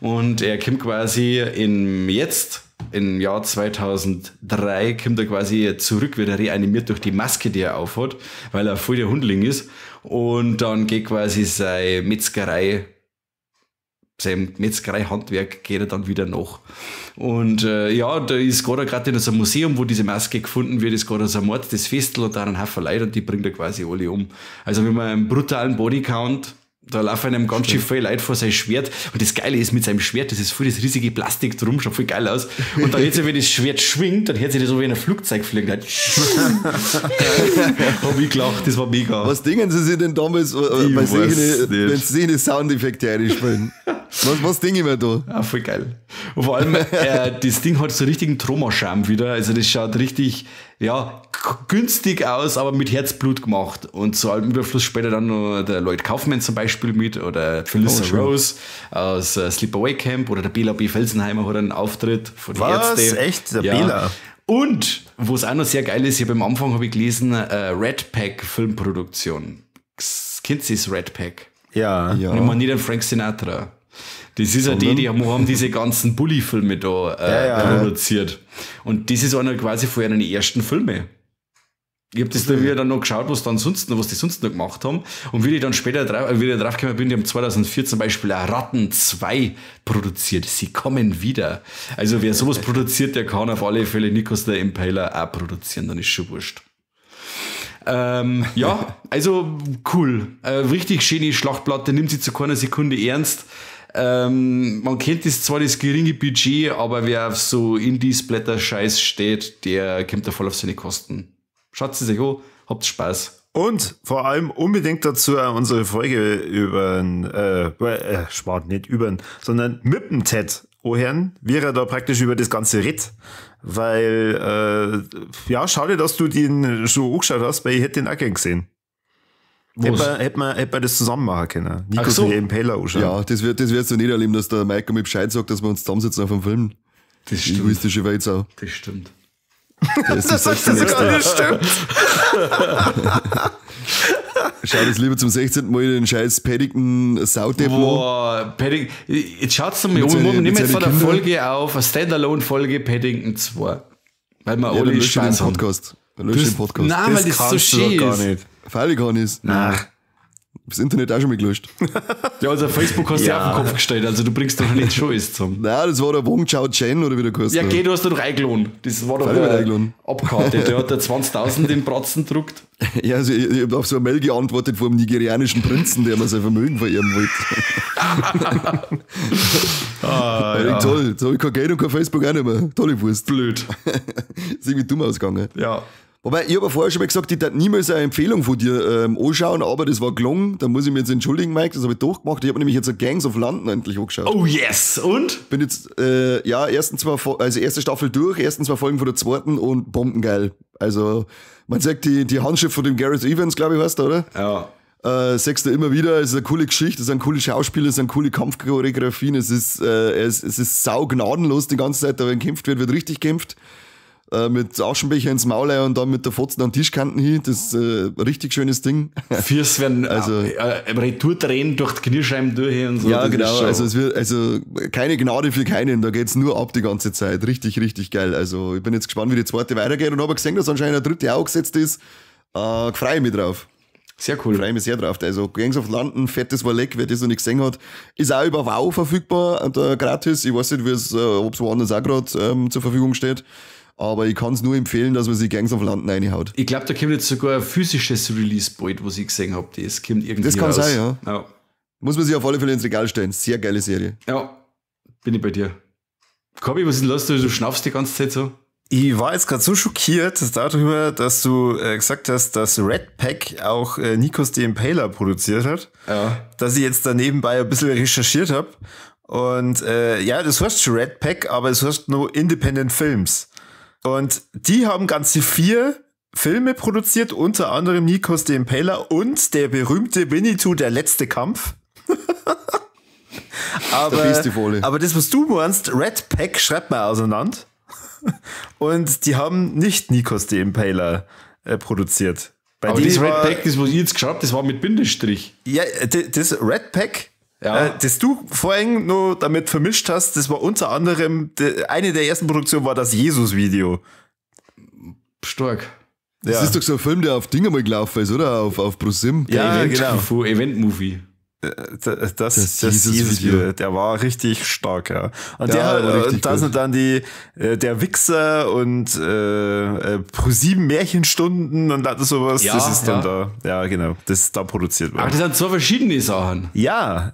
Und er kommt quasi im Jahr 2003, kommt er quasi zurück, wird er reanimiert durch die Maske, die er aufhat, weil er voll der Hundling ist. Und dann geht quasi sein Metzgereihandwerk geht er dann wieder nach. Und da ist gerade in so einem Museum, wo diese Maske gefunden wird, ist gerade so ein Mord, das Festel und da ein Haufen Leute und die bringt er quasi alle um. Also wenn man einen brutalen Bodycount, da laufen einem ganz schön viele Leute vor sein Schwert und das Geile ist mit seinem Schwert, das ist voll das riesige Plastik drum, schaut voll geil aus. Und dann jetzt, wenn das Schwert schwingt, dann hört sich das so wie ein Flugzeug fliegen. Hab ich gelacht, das war mega. Was dingen sie sich denn damals, wenn sie eine Soundeffekte einspielen? Was dingen wir da? Ja, voll geil. Und vor allem, das Ding hat so richtigen Troma-Charme wieder. Also das schaut richtig, günstig aus, aber mit Herzblut gemacht. Und zu allem Überfluss später dann noch der Lloyd Kaufman zum Beispiel mit oder Felissa Rose aus Sleepaway Camp oder der Bela B. Felsenheimer hat einen Auftritt von den Ärzten. Echt? Der Bela? Und, wo es auch noch sehr geil ist, am Anfang habe ich gelesen, Red Pack Filmproduktion. Kennt ihr das Red Pack? Ja. Und ich meine nicht den Frank Sinatra. Das ist ja die haben diese ganzen Bully-Filme da produziert. Und das ist einer quasi von ihren ersten Filme. Ich habe das dann wieder noch geschaut, was die sonst noch gemacht haben. Und wie ich dann später draufgekommen bin, die haben 2004 zum Beispiel auch Ratten 2 produziert. Sie kommen wieder. Also wer sowas produziert, der kann auf alle Fälle Nikos the Impaler auch produzieren, dann ist schon wurscht. Also cool. Richtig schöne Schlachtplatte, nimmt sie zu keiner Sekunde ernst. Man kennt zwar das geringe Budget, aber wer auf so Indie-Splatter-Scheiß steht, der kommt da voll auf seine Kosten. Schaut es euch an, habt Spaß. Und vor allem unbedingt dazu unsere Folge sondern mit dem Ted anhören, wie er da praktisch über das Ganze redet. Weil, schade, dass du den schon angeschaut hast, weil ich hätte den auch gern gesehen. Hätte man das zusammen machen können. Nikos the Impaler anschauen. Ja, das wirst du nicht erleben, dass der Michael mir Bescheid sagt, dass wir uns zusammensetzen auf einem Film. Das stimmt. Egoistische Weizau. Das stimmt. Das stimmt. Schau das lieber zum 16. Mal den scheiß Paddington Saudepp an. Boah, Paddington. Jetzt schaut's doch mal um. Wir nehmen jetzt von der Folge auf, eine Standalone-Folge Paddington 2. Weil wir alle Spaß haben. Lösch den Podcast. Nein, weil das so schön ist. Freilich gar nicht. Nein. Das Internet auch schon mal gelöscht. Ja, also Facebook hast du ja auf den Kopf gestellt, also du bringst doch nicht schon alles zusammen. Nein, das war der Wong Chao Chen oder wie der kostet. Ja, okay, du hast doch eingeladen. Das war doch abgekartet. Der hat da 20.000 in Bratzen gedruckt. Ja, also ich habe auf so eine Mail geantwortet vom nigerianischen Prinzen, der mir sein Vermögen verehren wollte. Toll, jetzt habe ich kein Geld und kein Facebook auch nicht mehr. Tolle Wurst. Blöd. Ist irgendwie dumm ausgegangen. Ja. Wobei, ich habe vorher schon mal gesagt, ich darf niemals eine Empfehlung von dir anschauen, aber das war gelungen. Da muss ich mich jetzt entschuldigen, Mike, das habe ich durchgemacht. Ich habe nämlich jetzt Gangs of London endlich angeschaut. Oh yes, und? Bin jetzt, erste Staffel durch, ersten 2 Folgen von der zweiten und bombengeil. Also, man sagt, die Handschrift von dem Gareth Evans, glaube ich, heißt der, oder? Ja. sagst du immer wieder, es ist eine coole Geschichte, es sind coole Schauspieler, es sind coole Kampfchoreografien, es ist sau gnadenlos die ganze Zeit, da wenn gekämpft wird richtig gekämpft. Mit Aschenbecher ins Maul und dann mit der Fotzen an Tischkanten hin, das ist ein richtig schönes Ding. Fürs werden Retourdrehen durch die Kniescheiben durch und so. Ja, genau, also keine Gnade für keinen, da geht's nur ab die ganze Zeit, richtig, richtig geil. Also ich bin jetzt gespannt, wie die zweite weitergeht und habe gesehen, dass anscheinend eine dritte auch gesetzt ist. Freue ich mich drauf. Sehr cool. Freue mich sehr drauf. Also Gangs of London, fettes Warleck, wer das noch nicht gesehen hat, ist auch über WoW verfügbar, gratis. Ich weiß nicht, ob es woanders auch gerade zur Verfügung steht. Aber ich kann es nur empfehlen, dass man sich Gangs of London reinhaut. Ich glaube, da kommt jetzt sogar ein physisches Release bald, was ich gesehen habe. Das kommt irgendwie Das kann raus. sein, ja. Muss man sich auf alle Fälle ins Regal stellen. Sehr geile Serie. Ja, bin ich bei dir. Kabi, was ist denn los? Du schnaufst die ganze Zeit so. Ich war jetzt gerade so schockiert darüber, dass du gesagt hast, dass Red Pack auch Nikos the Impaler produziert hat. Ja. Dass ich jetzt da nebenbei ein bisschen recherchiert habe. Und ja, das heißt schon Red Pack, aber es heißt nur Independent Films. Und die haben ganze 4 Filme produziert, unter anderem Nikos the Impaler und der berühmte Winnetou, der letzte Kampf. aber das, was du meinst, Red Pack, schreibt mal auseinander. Und die haben nicht Nikos the Impaler produziert. Aber das Red Pack, das was ich jetzt geschaut habe, das war mit Bindestrich. Ja, das Red Pack, das du vorhin nur damit vermischt hast, das war unter anderem, eine der ersten Produktionen war das Jesus-Video. Stark. Das ist doch so ein Film, der auf Dinge mal gelaufen ist, oder? Auf ProSieben. Ja, genau. Event-Movie. Das Jesus-Video, der war richtig stark, ja. Und da sind dann der Wichser und ProSieben Märchenstunden und alles sowas, das ist dann da, ja genau, das ist da produziert worden. Aber das sind 2 verschiedene Sachen. Ja,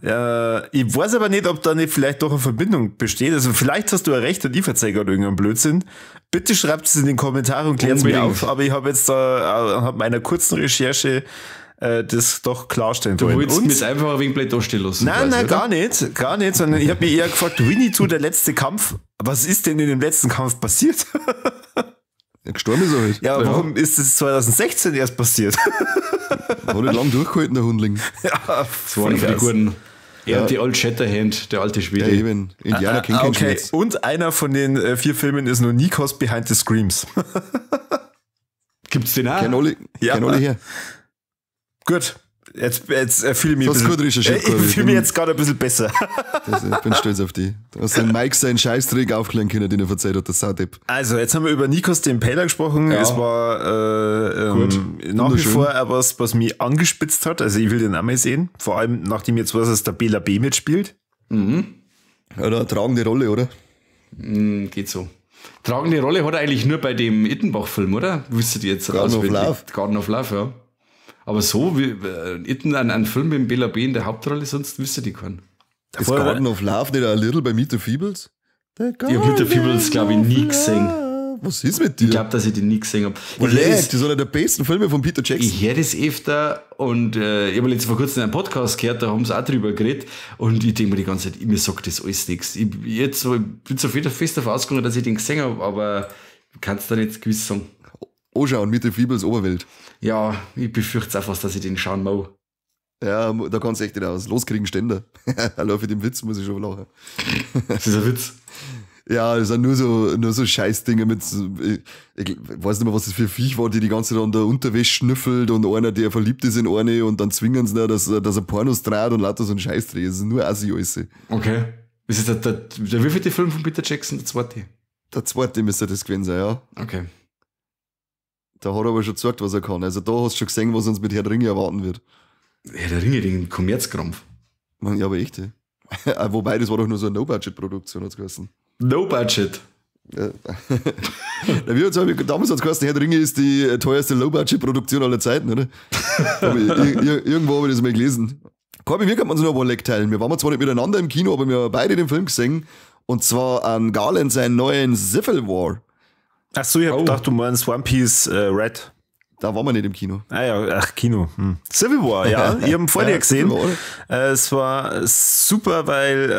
ich weiß aber nicht, ob da nicht vielleicht doch eine Verbindung besteht, also vielleicht hast du ja recht und ich verzeihe gerade irgendeinen Blödsinn. Bitte schreibt es in den Kommentaren und klärt es mir auf, aber ich habe jetzt da anhand meiner kurzen Recherche das doch klarstellen wollen. Du willst mir jetzt einfach ein wenig blöd dastehen lassen. Nein, gar nicht, sondern ich habe mir eher gefragt, Winnetou, der letzte Kampf, was ist denn in dem letzten Kampf passiert? Ja, gestorben ist er halt. Ja, warum ist das 2016 erst passiert? Hat nicht lang durchgehalten, der Hundling. Ja, das waren die guten. Er hat die Old Shatterhand, der alte Schwede. Ja, eben. Indianer kennt keinen Schmerz. Und einer von den 4 Filmen ist nur Nikos Behind the Screams. Gibt's den auch? Kein alle her. Gut, jetzt fühle ich mich fühle mich jetzt gerade ein bisschen besser. Ich bin stolz auf die. Du hast den Mike seinen Scheißdreck aufklären können, den er verzeiht hat, der Saudepp. Also, jetzt haben wir über Nikos the Impaler gesprochen. Ja. Es war nach wie vor was mich angespitzt hat. Also, ich will den auch mal sehen. Vor allem, nachdem jetzt weiß, dass der Bela B mitspielt. Mhm. Ja, eine tragende Rolle, oder? Geht so. Tragende Rolle hat er eigentlich nur bei dem Ittenbach-Film, oder? Wisst ihr jetzt Garden of Love. Garden of Love, ja. Aber so, wie ein Film mit Bela B in der Hauptrolle, sonst wisst ihr die keinen. Ist Garden of Love nicht a little bei Meet the Feebles? Ich habe Meet the Feebles, glaube ich, nie gesehen. Was ist mit dir? Ich glaube, dass ich die nie gesehen habe. Das ist einer der besten Filme von Peter Jackson. Ich höre das öfter und ich habe jetzt vor kurzem einen Podcast gehört, da haben sie auch drüber geredet und ich denke mir die ganze Zeit, mir sagt das alles nichts. Ich bin so fest davon ausgegangen, dass ich den gesehen habe, aber kannst du da nicht gewiss sagen. Anschauen, Meet the Feebles Oberwelt. Ja, ich befürchte auch fast, dass ich den schauen muss. Ja, da kannst du echt nicht aus. Loskriegen Ständer. Hallo, für den Witz muss ich schon lachen. Das ist ein Witz. Ja, das sind nur so Scheißdinger mit, ich weiß nicht mehr, was das für ein Viech war, die ganze Zeit an der Unterwäsche schnüffelt und einer, der verliebt ist in eine und dann zwingen sie ihn, dass er Pornos dreht und lauter so ein Scheißdreh. Das ist nur Assi alles. Okay. Ist das der wievielte Film von Peter Jackson? Der zweite? Der zweite müsste das gewesen sein, ja. Okay. Da hat er aber schon gesagt, was er kann. Also da hast du schon gesehen, was uns mit Herr der Ringe erwarten wird. Herr der Ringe, den Kommerzkrampf. Ja, aber echt. Wobei, das war doch nur so eine No-Budget-Produktion, hat es geheißen. No Budget? Ja. Damals hat es geheißen, Herr der Ringe ist die teuerste Low-Budget-Produktion aller Zeiten, oder? Irgendwo habe ich das mal gelesen. Corby, wie kann man so noch Leck teilen? Wir waren zwar nicht miteinander im Kino, aber wir haben beide den Film gesehen. Und zwar an Garland seinen neuen Civil War. Achso, ich hab gedacht, du meinst One Piece Red. Da waren wir nicht im Kino. Ah ja, Kino. Civil War, ja. Ich habe ihn vor dir gesehen. Es war super, weil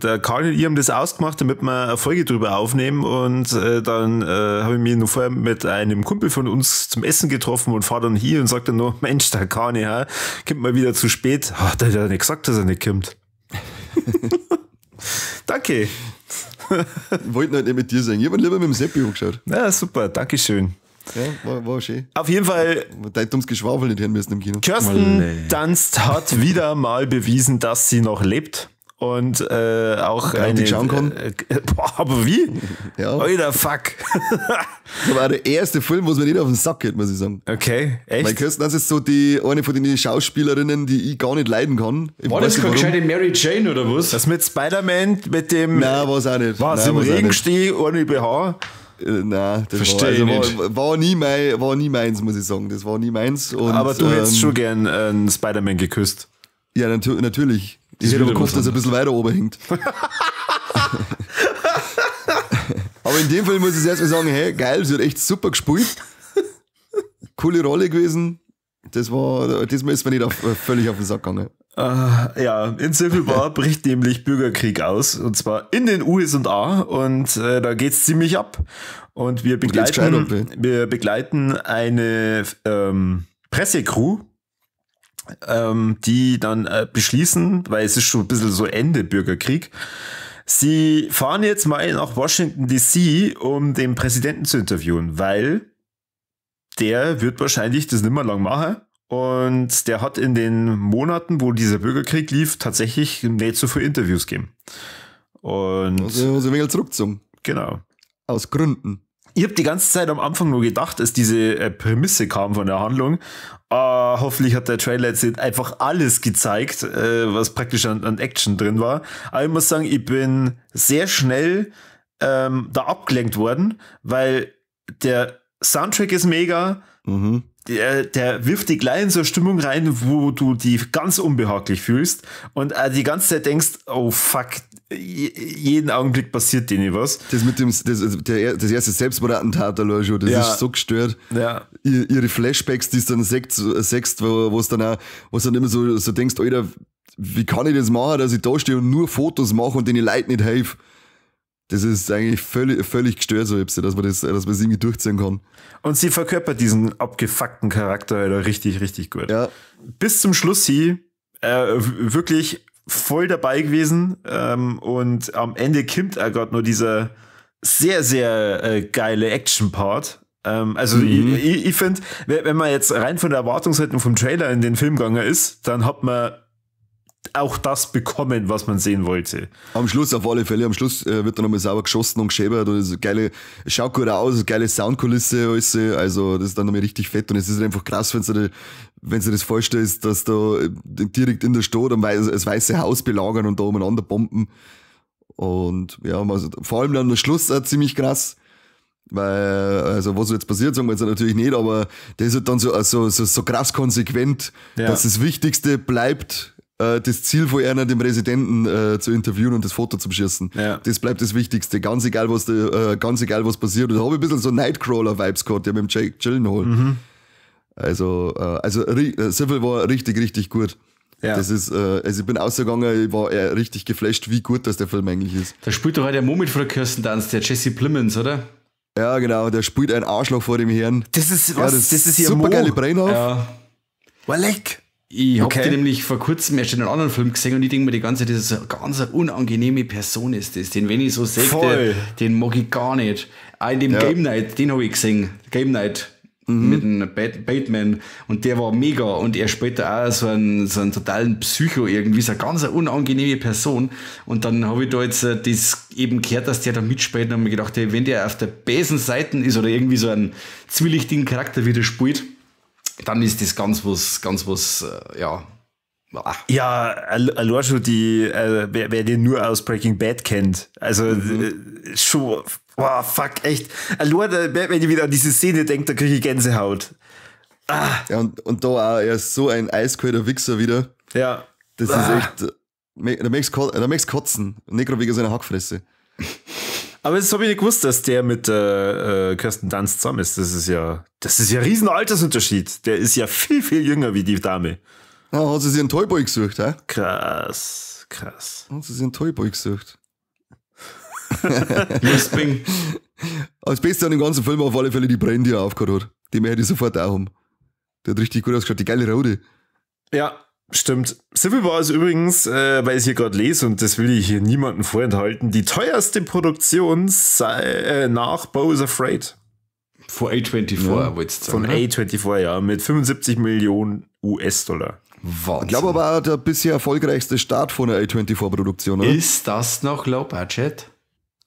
der Karl und ich haben das ausgemacht, damit wir eine Folge drüber aufnehmen. Und dann habe ich mich noch vorher mit einem Kumpel von uns zum Essen getroffen und fahre dann hier und sagt dann noch, Mensch, der Kani, kommt mal wieder zu spät. Ach, der hat ja nicht gesagt, dass er nicht kommt. Danke. Wollten halt nicht mit dir sein. Ich habe lieber mit dem Seppi angeschaut. Ja, super, dankeschön. Ja, war schön. Auf jeden Fall. Dein dummes Geschwafel nicht hören müssen im Kino. Kirsten Dunst hat wieder mal bewiesen, dass sie noch lebt. Und auch eine. Schauen kann. Aber wie? Ja. Alter, fuck. Das war der erste Film, wo es mir nicht auf den Sack geht, muss ich sagen. Okay, echt? Weil Kirsten Dunst ist so eine von den Schauspielerinnen, die ich gar nicht leiden kann. War das keine gescheite Mary Jane oder was? Das mit Spider-Man, mit dem. Nein, war es auch nicht. Was, im Regensteh, ohne BH? Nein, das Verstehe war nie meins, muss ich sagen. Das war nie meins. Und, aber du hättest schon gern einen Spider-Man geküsst. Ja, natürlich. Ich hätte aber gehofft, dass er ein bisschen weiter oben hängt. Aber in dem Fall muss ich erst mal sagen, hey, geil, sie hat echt super gespielt. Coole Rolle gewesen. Diesmal ist mir nicht völlig auf den Sack gegangen. Ja, in Civil War bricht nämlich Bürgerkrieg aus, und zwar in den USA, und da geht's ziemlich ab. Und wir begleiten eine Pressecrew, die dann beschließen, weil es ist schon ein bisschen so Ende Bürgerkrieg, sie fahren jetzt mal nach Washington DC, um den Präsidenten zu interviewen, weil der wird wahrscheinlich das nicht mehr lang machen. Und der hat in den Monaten, wo dieser Bürgerkrieg lief, tatsächlich nicht so viele Interviews gegeben. Und also ein wenig zurückgezogen. Genau. Aus Gründen. Ich habe die ganze Zeit am Anfang nur gedacht, als diese Prämisse kam von der Handlung, hoffentlich hat der Trailer jetzt nicht einfach alles gezeigt, was praktisch an Action drin war. Aber ich muss sagen, ich bin sehr schnell da abgelenkt worden, weil der Soundtrack ist mega. Mhm. Der wirft dich gleich in so eine Stimmung rein, wo du die ganz unbehaglich fühlst und die ganze Zeit denkst, oh fuck, jeden Augenblick passiert denen was. Das mit dem, das erste Selbstmordattentat, schon, das ist so gestört. Ja. Ihre Flashbacks, die es dann sechst, wo es dann immer so denkst, Alter, wie kann ich das machen, dass ich da stehe und nur Fotos mache und den Leuten nicht helfe? Das ist eigentlich völlig gestört, so dass man das irgendwie durchziehen kann. Und sie verkörpert diesen abgefuckten Charakter Alter, richtig, richtig gut. Ja. Bis zum Schluss wirklich voll dabei gewesen. Und am Ende kommt auch gerade nur dieser sehr, sehr geile Action-Part. Ich finde, wenn man jetzt rein von der Erwartungshaltung vom Trailer in den Film gegangen ist, dann hat man auch das bekommen, was man sehen wollte. Am Schluss auf alle Fälle. Am Schluss wird dann nochmal sauber geschossen und geschäbert und es schaut gut aus, geile Soundkulisse, alles. Also das ist dann nochmal richtig fett und es ist einfach krass, wenn du das vorstellst, dass da direkt in der Stadt das Weiße Haus belagern und da umeinander bomben. Und ja, also vor allem dann der Schluss auch ziemlich krass. Weil, also was jetzt passiert, sagen wir jetzt natürlich nicht, aber das ist halt dann so krass konsequent, dass das Wichtigste bleibt, das Ziel von einer, den Präsidenten zu interviewen und das Foto zu beschießen. Ja. Das bleibt das Wichtigste, ganz egal was passiert. Und da habe ich ein bisschen so Nightcrawler-Vibes gehabt, mit dem Jake Gyllenhaal. Mhm. Also Civil war richtig, richtig gut. Ja. Das ist, also ich bin ausgegangen, ich war richtig geflasht, wie gut das der Film eigentlich ist. Da spielt doch halt der Moment von der Kirsten Dunst, der Jesse Plemons, oder? Ja, genau, der spielt ein Arschloch vor dem Herrn. Das ist was? Ja, das ist hier super geile Brainhaft. Ja. War leck. Ich hab die nämlich vor kurzem erst in einem anderen Film gesehen und ich denke mir die ganze Zeit, das ist eine ganz unangenehme Person ist das. Den, wenn ich so sehe, den mag ich gar nicht. Auch in dem Game Night, den habe ich gesehen. Game Night mit einem Batman und der war mega und er spielt da auch so einen totalen Psycho irgendwie, so eine ganz unangenehme Person und dann habe ich da jetzt das eben gehört, dass der da mitspielt und habe mir gedacht, hey, wenn der auf der bösen Seite ist oder irgendwie so einen zwielichtigen Charakter wieder spielt, dann ist das ganz was, ja. Ja, allein schon wer den nur aus Breaking Bad kennt, also schon, wow, fuck, echt. Allein, wenn ich wieder an diese Szene denke, da kriege ich Gänsehaut. Ja, und da auch, er ist so ein eiskalter Wichser wieder. Ja. Das ist echt, da möchtest du kotzen, nicht gerade wegen seiner Hackfresse. Aber das habe ich nicht gewusst, dass der mit Kirsten Dunst zusammen ist. Das ist ja ein riesen Altersunterschied. Der ist ja viel, viel jünger wie die Dame. Ja, hat sie sich einen Toyboy gesucht, hä? Krass. Hat sie sich einen Toyboy gesucht. Lisping. Als Beste an dem ganzen Film auf alle Fälle die Brände, die er aufgehört hat. Die möchte ich sofort auch haben. Der hat richtig gut ausgeschaut, die geile Raude. Ja, stimmt. Civil War ist übrigens, weil ich es hier gerade lese und das will ich hier niemandem vorenthalten, die teuerste Produktion nach Beau is Afraid. Von A24, wolltest du sagen. Von A24, ja, mit 75 Millionen US-Dollar. Wahnsinn. Ich glaube aber auch der bisher erfolgreichste Start von einer A24-Produktion, oder? Ist das noch Low Budget?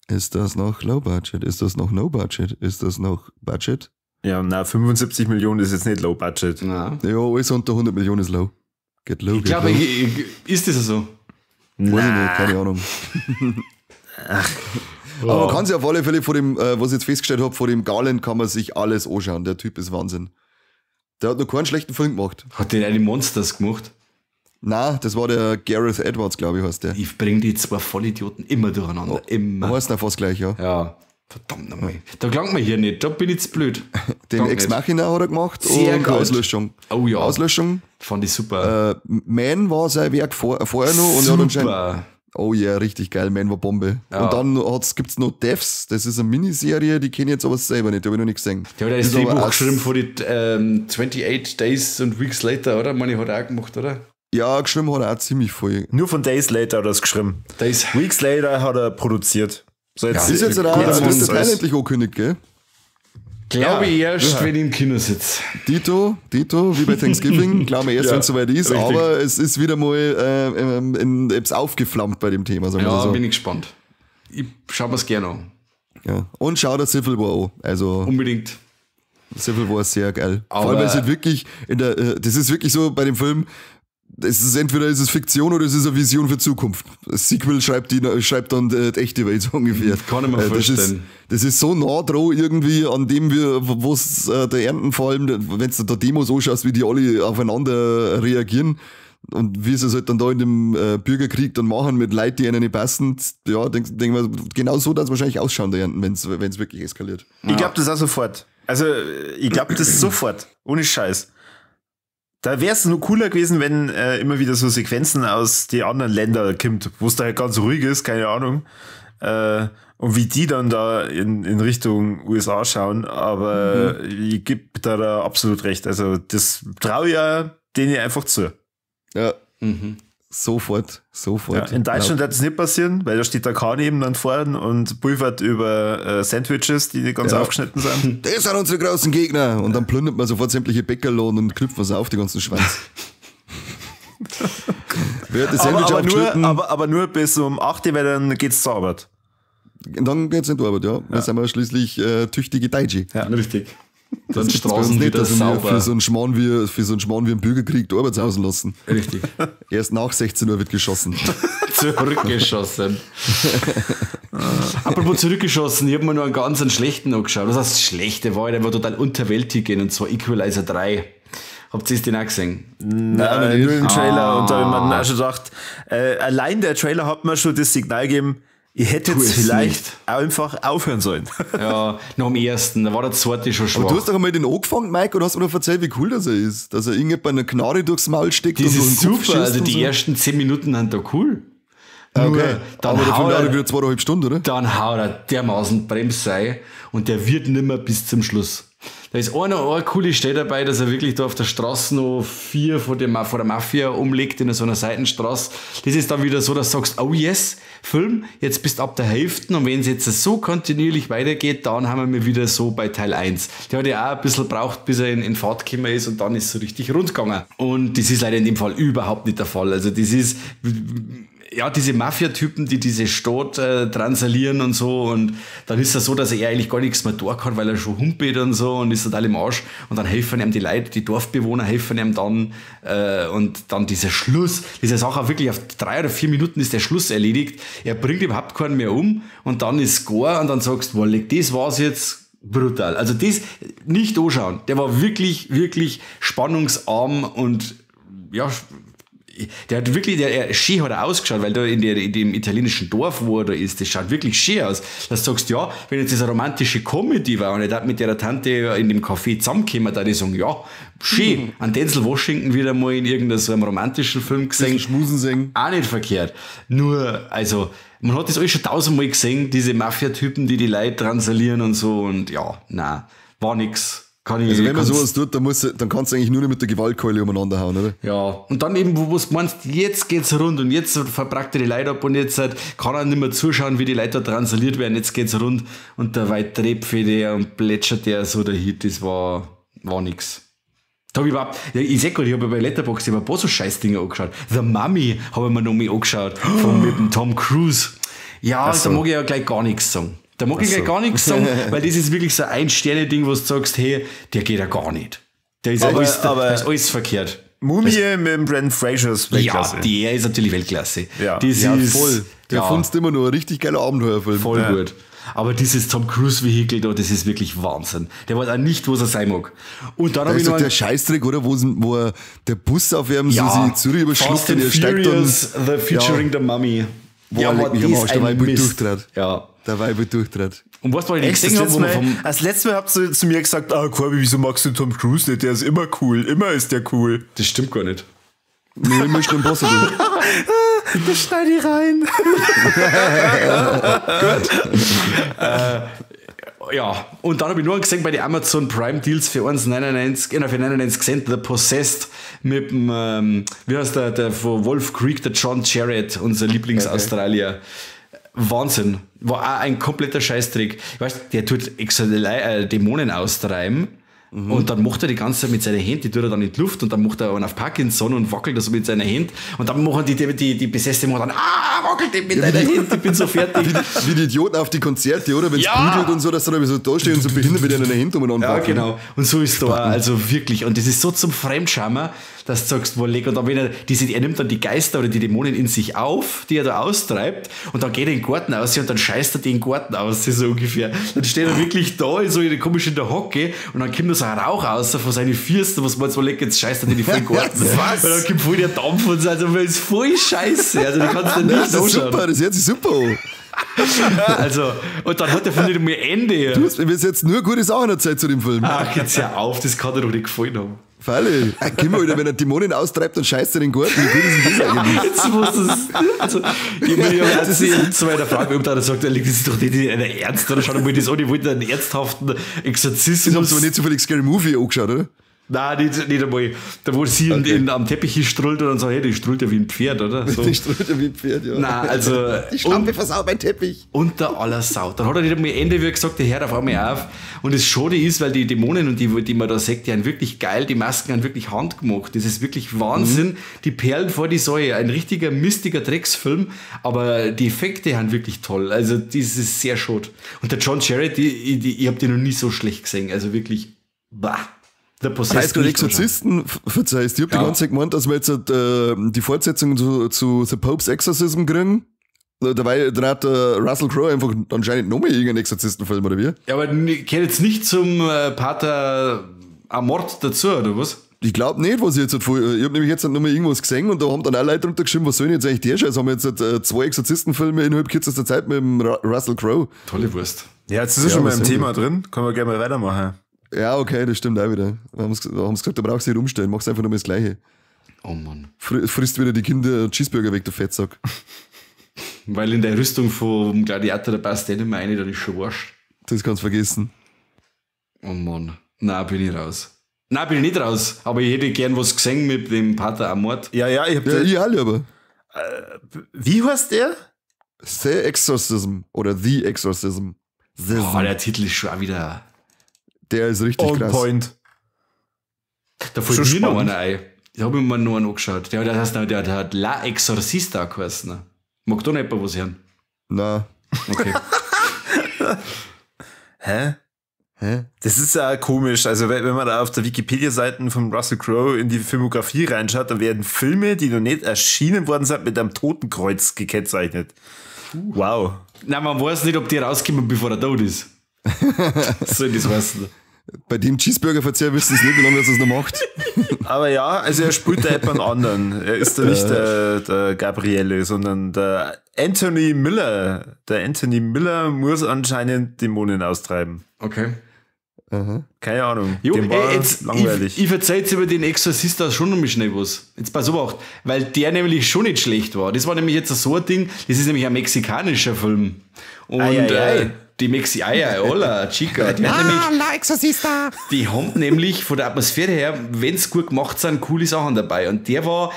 Ist das noch Low Budget? Ist das noch No Budget? Ist das noch Budget? Ja, 75 Millionen ist jetzt nicht Low Budget. Na. Ja, alles unter 100 Millionen ist low. Get low, Ich glaube, ist das so? Weiß ich nicht, keine Ahnung. Aber man kann sich auf alle Fälle vor dem, was ich jetzt festgestellt habe, vor dem Garland kann man sich alles anschauen. Der Typ ist Wahnsinn. Der hat noch keinen schlechten Film gemacht. Hat der eine Monsters gemacht? Nein, das war der Gareth Edwards, glaube ich, heißt der. Ich bringe die zwei Vollidioten immer durcheinander. Immer. Heißt noch fast gleich, ja. Ja, verdammt nochmal. Da klangt mir hier nicht, da bin ich zu blöd. Den Klangt Ex nicht. Machina hat er gemacht Sehr und gut. Auslöschung. Oh ja. Auslöschung. Fand ich super. Man war sein Werk vorher noch. Und er hat anscheinend, Super. oh ja, yeah, richtig geil, Man war Bombe. Ja. Und dann gibt's noch Devs, das ist eine Miniserie, die kenne ich jetzt aber selber nicht, die habe ich noch nicht gesehen. Der hat ja das Ist aber Drehbuch auch- geschrieben von die 28 Days and Weeks Later, oder? Meine hat er auch gemacht, oder? Ja, geschrieben hat er auch ziemlich voll. Nur von Days Later hat er es geschrieben. Days. Weeks Later hat er produziert. So Ja, Ist jetzt gut, auch der das dritte ist Teil alles. endlich angekündigt, gell? Glaube ich erst, Ja. wenn ich im Kino sitze. Dito, wie bei Thanksgiving, glauben wir erst, Ja, wenn es soweit ist, richtig. aber es ist wieder mal etwas aufgeflammt bei dem Thema, sagen wir Ja, so. bin ich gespannt. Ich schau mir's gerne an. Ja. Und schau der Civil War an. Also Unbedingt. Civil War ist sehr geil. Vor Aber- allem, weil es halt wirklich das ist wirklich so bei dem Film, entweder ist es Fiktion oder es ist eine Vision für Zukunft. Das Sequel schreibt dann die echte Welt so ungefähr. Kann ich mir vorstellen. Das ist so nah dran irgendwie an dem, wo es der Ernten vor allem, wenn du da Demos anschaust, wie die alle aufeinander reagieren und wie sie es halt dann da in dem Bürgerkrieg dann machen mit Leuten, die ihnen nicht passen. Ja, denk mal, genau so darf es wahrscheinlich ausschauen, der Ernten, wenn es wirklich eskaliert. Ich glaube das auch sofort. Also, ich glaube das sofort. Ohne Scheiß. Da wäre es nur cooler gewesen, wenn immer wieder so Sequenzen aus den anderen Ländern kommt, wo es da halt ganz ruhig ist, keine Ahnung. Und wie die dann da in Richtung USA schauen. Aber ich gebe da absolut recht. Also, das traue ich ja denen einfach zu. Ja, sofort. Ja, in Deutschland wird es nicht passieren, weil da steht der Kahn eben dann vorne und pulvert über Sandwiches, die nicht ganz Ja. aufgeschnitten sind. Das sind unsere großen Gegner. Und dann plündert man sofort sämtliche Bäckerlohn und knüpft was auf, die ganzen Schwanz. Wer hat das Sandwich aufgeschnitten? aber nur bis um 8 Uhr, weil dann geht's zur Arbeit. Dann geht's in die Arbeit, ja. Dann sind wir schließlich tüchtige Deutsche. Ja. Richtig. Dann Das gibt's bei uns Straßen nicht, wieder dass wir sauber. für so einen Schmarrn wie einen Bürgerkrieg die Arbeit auslassen. Richtig. Erst nach 16 Uhr wird geschossen. Zurückgeschossen. Apropos zurückgeschossen, ich habe mir nur einen ganz schlechten angeschaut. Was heißt schlechte? War einfach total unterwältigend, und zwar Equalizer 3. Habt ihr den auch gesehen? Nein, nur im Trailer. Und da habe ich mir dann auch schon gedacht, allein der Trailer hat mir schon das Signal gegeben, ich hätte Tu jetzt es vielleicht nicht. einfach aufhören sollen. Ja, nach dem ersten, da war der zweite schon schwach. Aber du hast doch einmal den angefangen, Mike, und hast mir noch erzählt, wie cool das ist. Dass er irgendjemand eine Knarre durchs Maul steckt das und ist so einen Kopf super, schießt also und die so. ersten 10 Minuten sind da cool. Okay, Nur, dann aber der Film haut dauert er- wieder 2,5 Stunden, oder? Dann haut er dermaßen Bremsei und der wird nimmer bis zum Schluss. Da ist eine coole Stelle dabei, dass er wirklich da auf der Straße noch 4 vor der Mafia umlegt in so einer Seitenstraße. Das ist dann wieder so, dass du sagst, oh yes, Film, jetzt bist du ab der Hälfte, und wenn es jetzt so kontinuierlich weitergeht, dann haben wir wieder so bei Teil 1. Der hat ja auch ein bisschen gebraucht, bis er in Fahrt gekommen ist, und dann ist es so richtig rund gegangen. Und das ist leider in dem Fall überhaupt nicht der Fall. Also das ist... Ja, diese Mafia-Typen, die diese Stadt transalieren und so, und dann ist es so, dass er eigentlich gar nichts mehr tun kann, weil er schon humpelt und so und ist total im Arsch, und dann helfen ihm die Leute, die Dorfbewohner helfen ihm dann, und dann dieser Schluss, diese Sache auch wirklich auf 3 oder 4 Minuten ist der Schluss erledigt, er bringt überhaupt keinen mehr um, und dann ist Score, und dann sagst du, wow, das war's jetzt. Brutal. Also das nicht anschauen. Der war wirklich, wirklich spannungsarm und ja, der hat wirklich, schön hat er ausgeschaut, weil da in dem italienischen Dorf, wo er da ist, das schaut wirklich schön aus. Dass du sagst, ja, wenn jetzt das eine romantische Comedy war und ich mit der Tante in dem Café zusammengekommen, da die sagen, ja, schön. An Denzel Washington wieder mal in irgendeinem so einem romantischen Film gesehen. Schmusen singen. Auch nicht verkehrt. Nur, also, man hat das alles schon 1000-mal gesehen, diese Mafia-Typen, die Leute transalieren und so, und ja, nein, war nix. Also wenn man sowas tut, dann kannst du eigentlich nur noch mit der Gewaltkeule umeinander hauen, oder? Ja, und dann eben, wo du meinst, jetzt geht's rund und jetzt verbrackt er die Leute ab und jetzt kann er nicht mehr zuschauen, wie die Leute da transaliert werden, jetzt geht's rund und dabei trebt der und plätschert der so dahin, das war nix. Da hab ich überhaupt, ich sag gerade, ich habe bei Letterboxd ein paar so Scheißdinger angeschaut. The Mummy habe ich mir noch mal angeschaut, mit dem Tom Cruise. Ja, da mag ich ja gleich gar nichts sagen. Da mag ich gleich gar nichts sagen, weil das ist wirklich so ein Sterne-Ding, wo du sagst, hey, der geht ja gar nicht. Der ist alles verkehrt. Mumie mit dem Brendan Fraser ist Weltklasse. Ja, der ist natürlich Weltklasse. Ja, das ist voll. Der findest immer nur ein richtig geiler Abenteuerfilm. Voll gut. Aber dieses Tom Cruise-Vehikel da, das ist wirklich Wahnsinn. Der weiß auch nicht, was er sein mag. Und dann habe ich noch der Scheißdreck, oder? Wo er der Bus aufwärmen so sie Zürich überschluckt und er steigt dann. The Featuring the Mummy. Wo er der Weibel durchtrat. Ja. Der Weibel durchtrat. Und was wir nicht gesehen haben, das letzte Mal habt ihr zu mir gesagt, Corby, wieso magst du Tom Cruise nicht? Der ist immer cool. Immer ist der cool. Das stimmt gar nicht. Nee, immer ist Impossible. Das schneide ich rein. Gut. Ja, und dann habe ich nur gesehen bei den Amazon Prime Deals für 99 Cent, The Possessed mit dem, wie heißt der von Wolf Creek, der John Jarrett, unser Lieblings-Australier. Wahnsinn. War auch ein kompletter Scheißtrick. Weißt, der tut extra Dämonen austreiben. Und dann macht er die ganze Zeit mit seinen Händen, die tut er dann in die Luft und dann macht er einen auf Parkinson und wackelt das mit seinen Händen und dann machen die Besessenen dann, wackelt den mit deiner Hand, ich bin so fertig. Wie die Idioten auf die Konzerte, oder? Wenn es prügelt und so, dass er dann so da steht und so behindert mit einer Hand umeinander wackeln. Ja, genau. Und so ist da, also wirklich. Und das ist so zum Fremdschammer, dass du sagst, wo leg, und dann wenn er nimmt dann die Geister oder die Dämonen in sich auf, die er da austreibt und dann geht er in den Garten aus und dann scheißt er den Garten aus, so ungefähr. Dann steht er wirklich da, so komisch in der Hocke und dann kommt so ein Rauch raus von seinen Fürsten, was man so legt, jetzt scheißt er in die vollen Garten. Was? Weil dann kommt voll der Dampf und so, also das ist voll scheiße. Also die kannst du nicht anschauen. Super, das hört sich super an. Also, und dann hat er von dem mehr Ende. Du hast mir jetzt nur gute Sachen erzählt zu dem Film. Ach, jetzt hör auf, das kann dir doch nicht gefallen haben. Freilich. Wenn er Dämonen austreibt, dann scheißt er den Garten. Wie gut ist denn das eigentlich? Jetzt muss das. Also, ich habe zu meiner Frage geübt, der sagt, das ist doch nicht einer Ernst, oder? Schau dir mal das an, ich wollte einen ernsthaften Exorzismus. Ich habe aber nicht zufällig Scary Movie angeschaut, oder? Nein, nicht einmal. Da wo sie am Teppich strullt und dann sagt, hey, die strullt ja wie ein Pferd, oder? So. Die strullt ja wie ein Pferd, ja. Nein, also. Die Schlampe versaut mein Teppich. Unter aller Sau. Dann hat er nicht einmal Ende wie gesagt, der hört auf einmal auf. Und das Schade ist, weil die Dämonen und die man da sagt, die haben wirklich geil, die Masken haben wirklich handgemacht. Das ist wirklich Wahnsinn. Die Perlen vor die Säue. Ein richtiger, mistiger Drecksfilm. Aber die Effekte haben wirklich toll. Also, das ist sehr schade. Und der John Jarrett, ich habe den noch nie so schlecht gesehen. Also wirklich, bah. Der Possessed gerade Exorzisten, verzeihst, ich hab die ganze Zeit gemeint, dass wir jetzt die Fortsetzung zu The Pope's Exorcism kriegen. Dabei hat Russell Crowe einfach anscheinend noch mal irgendeinen Exorzistenfilm, oder wie? Ja, aber gehört jetzt nicht zum Pater Amort dazu, oder was? Ich glaube nicht, was ich jetzt ich habe nämlich jetzt noch mal irgendwas gesehen und da haben dann auch Leute drunter geschrieben, was soll denn jetzt eigentlich der Scheiß? Haben wir jetzt 2 Exorzistenfilme innerhalb kürzester Zeit mit dem Russell Crowe. Tolle Wurst. Ja, jetzt ist er schon mal im Thema drin. Können wir gerne mal weitermachen. Ja, okay, das stimmt auch wieder. Wir haben gesagt, da brauchst du nicht umstellen, machst einfach nur mal das Gleiche. Oh Mann. Frisst wieder die Kinder Cheeseburger weg, der Fettsack. Weil in der Rüstung vom Gladiator, da passt der nicht mehr rein, dann ist schon wurscht. Das kannst du vergessen. Oh Mann. Nein, bin ich raus. Nein, bin ich nicht raus. Aber ich hätte gern was gesehen mit dem Pater Amort. Ja, ich alle aber. Wie heißt der? The Exorcism oder The Exorcism. Oh, der Titel ist schon auch wieder... Der ist richtig on krass. Point. Da fällt mir noch einer ein. Da habe ich mir noch einen angeschaut. Der hat La Exorcista geheißen. Mag da nicht was hören? Nein. Okay. Hä? Das ist ja komisch. Also wenn man da auf der Wikipedia-Seite von Russell Crowe in die Filmografie reinschaut, dann werden Filme, die noch nicht erschienen worden sind, mit einem Totenkreuz gekennzeichnet. Wow. Nein, man weiß nicht, ob die rauskommen, bevor er tot ist. So das weißt du. Bei dem Cheeseburger-Verzehr wissen sie nicht, wie lange er es noch macht. Aber ja, also er spielt da jemand anderen. Er ist da nicht der Gabriele, sondern der Anthony Miller. Der Anthony Miller muss anscheinend Dämonen austreiben. Okay. Aha. Keine Ahnung. Jo, dem war jetzt, langweilig. ich verzeihe jetzt über den Exorzist auch schon noch mal schnell was. Jetzt pass auf, weil der nämlich schon nicht schlecht war. Das war nämlich jetzt so ein Ding, das ist nämlich ein mexikanischer Film. Und die Hola, Chica, die haben nämlich, die haben nämlich von der Atmosphäre her, wenn es gut gemacht sind, coole Sachen dabei. Und der war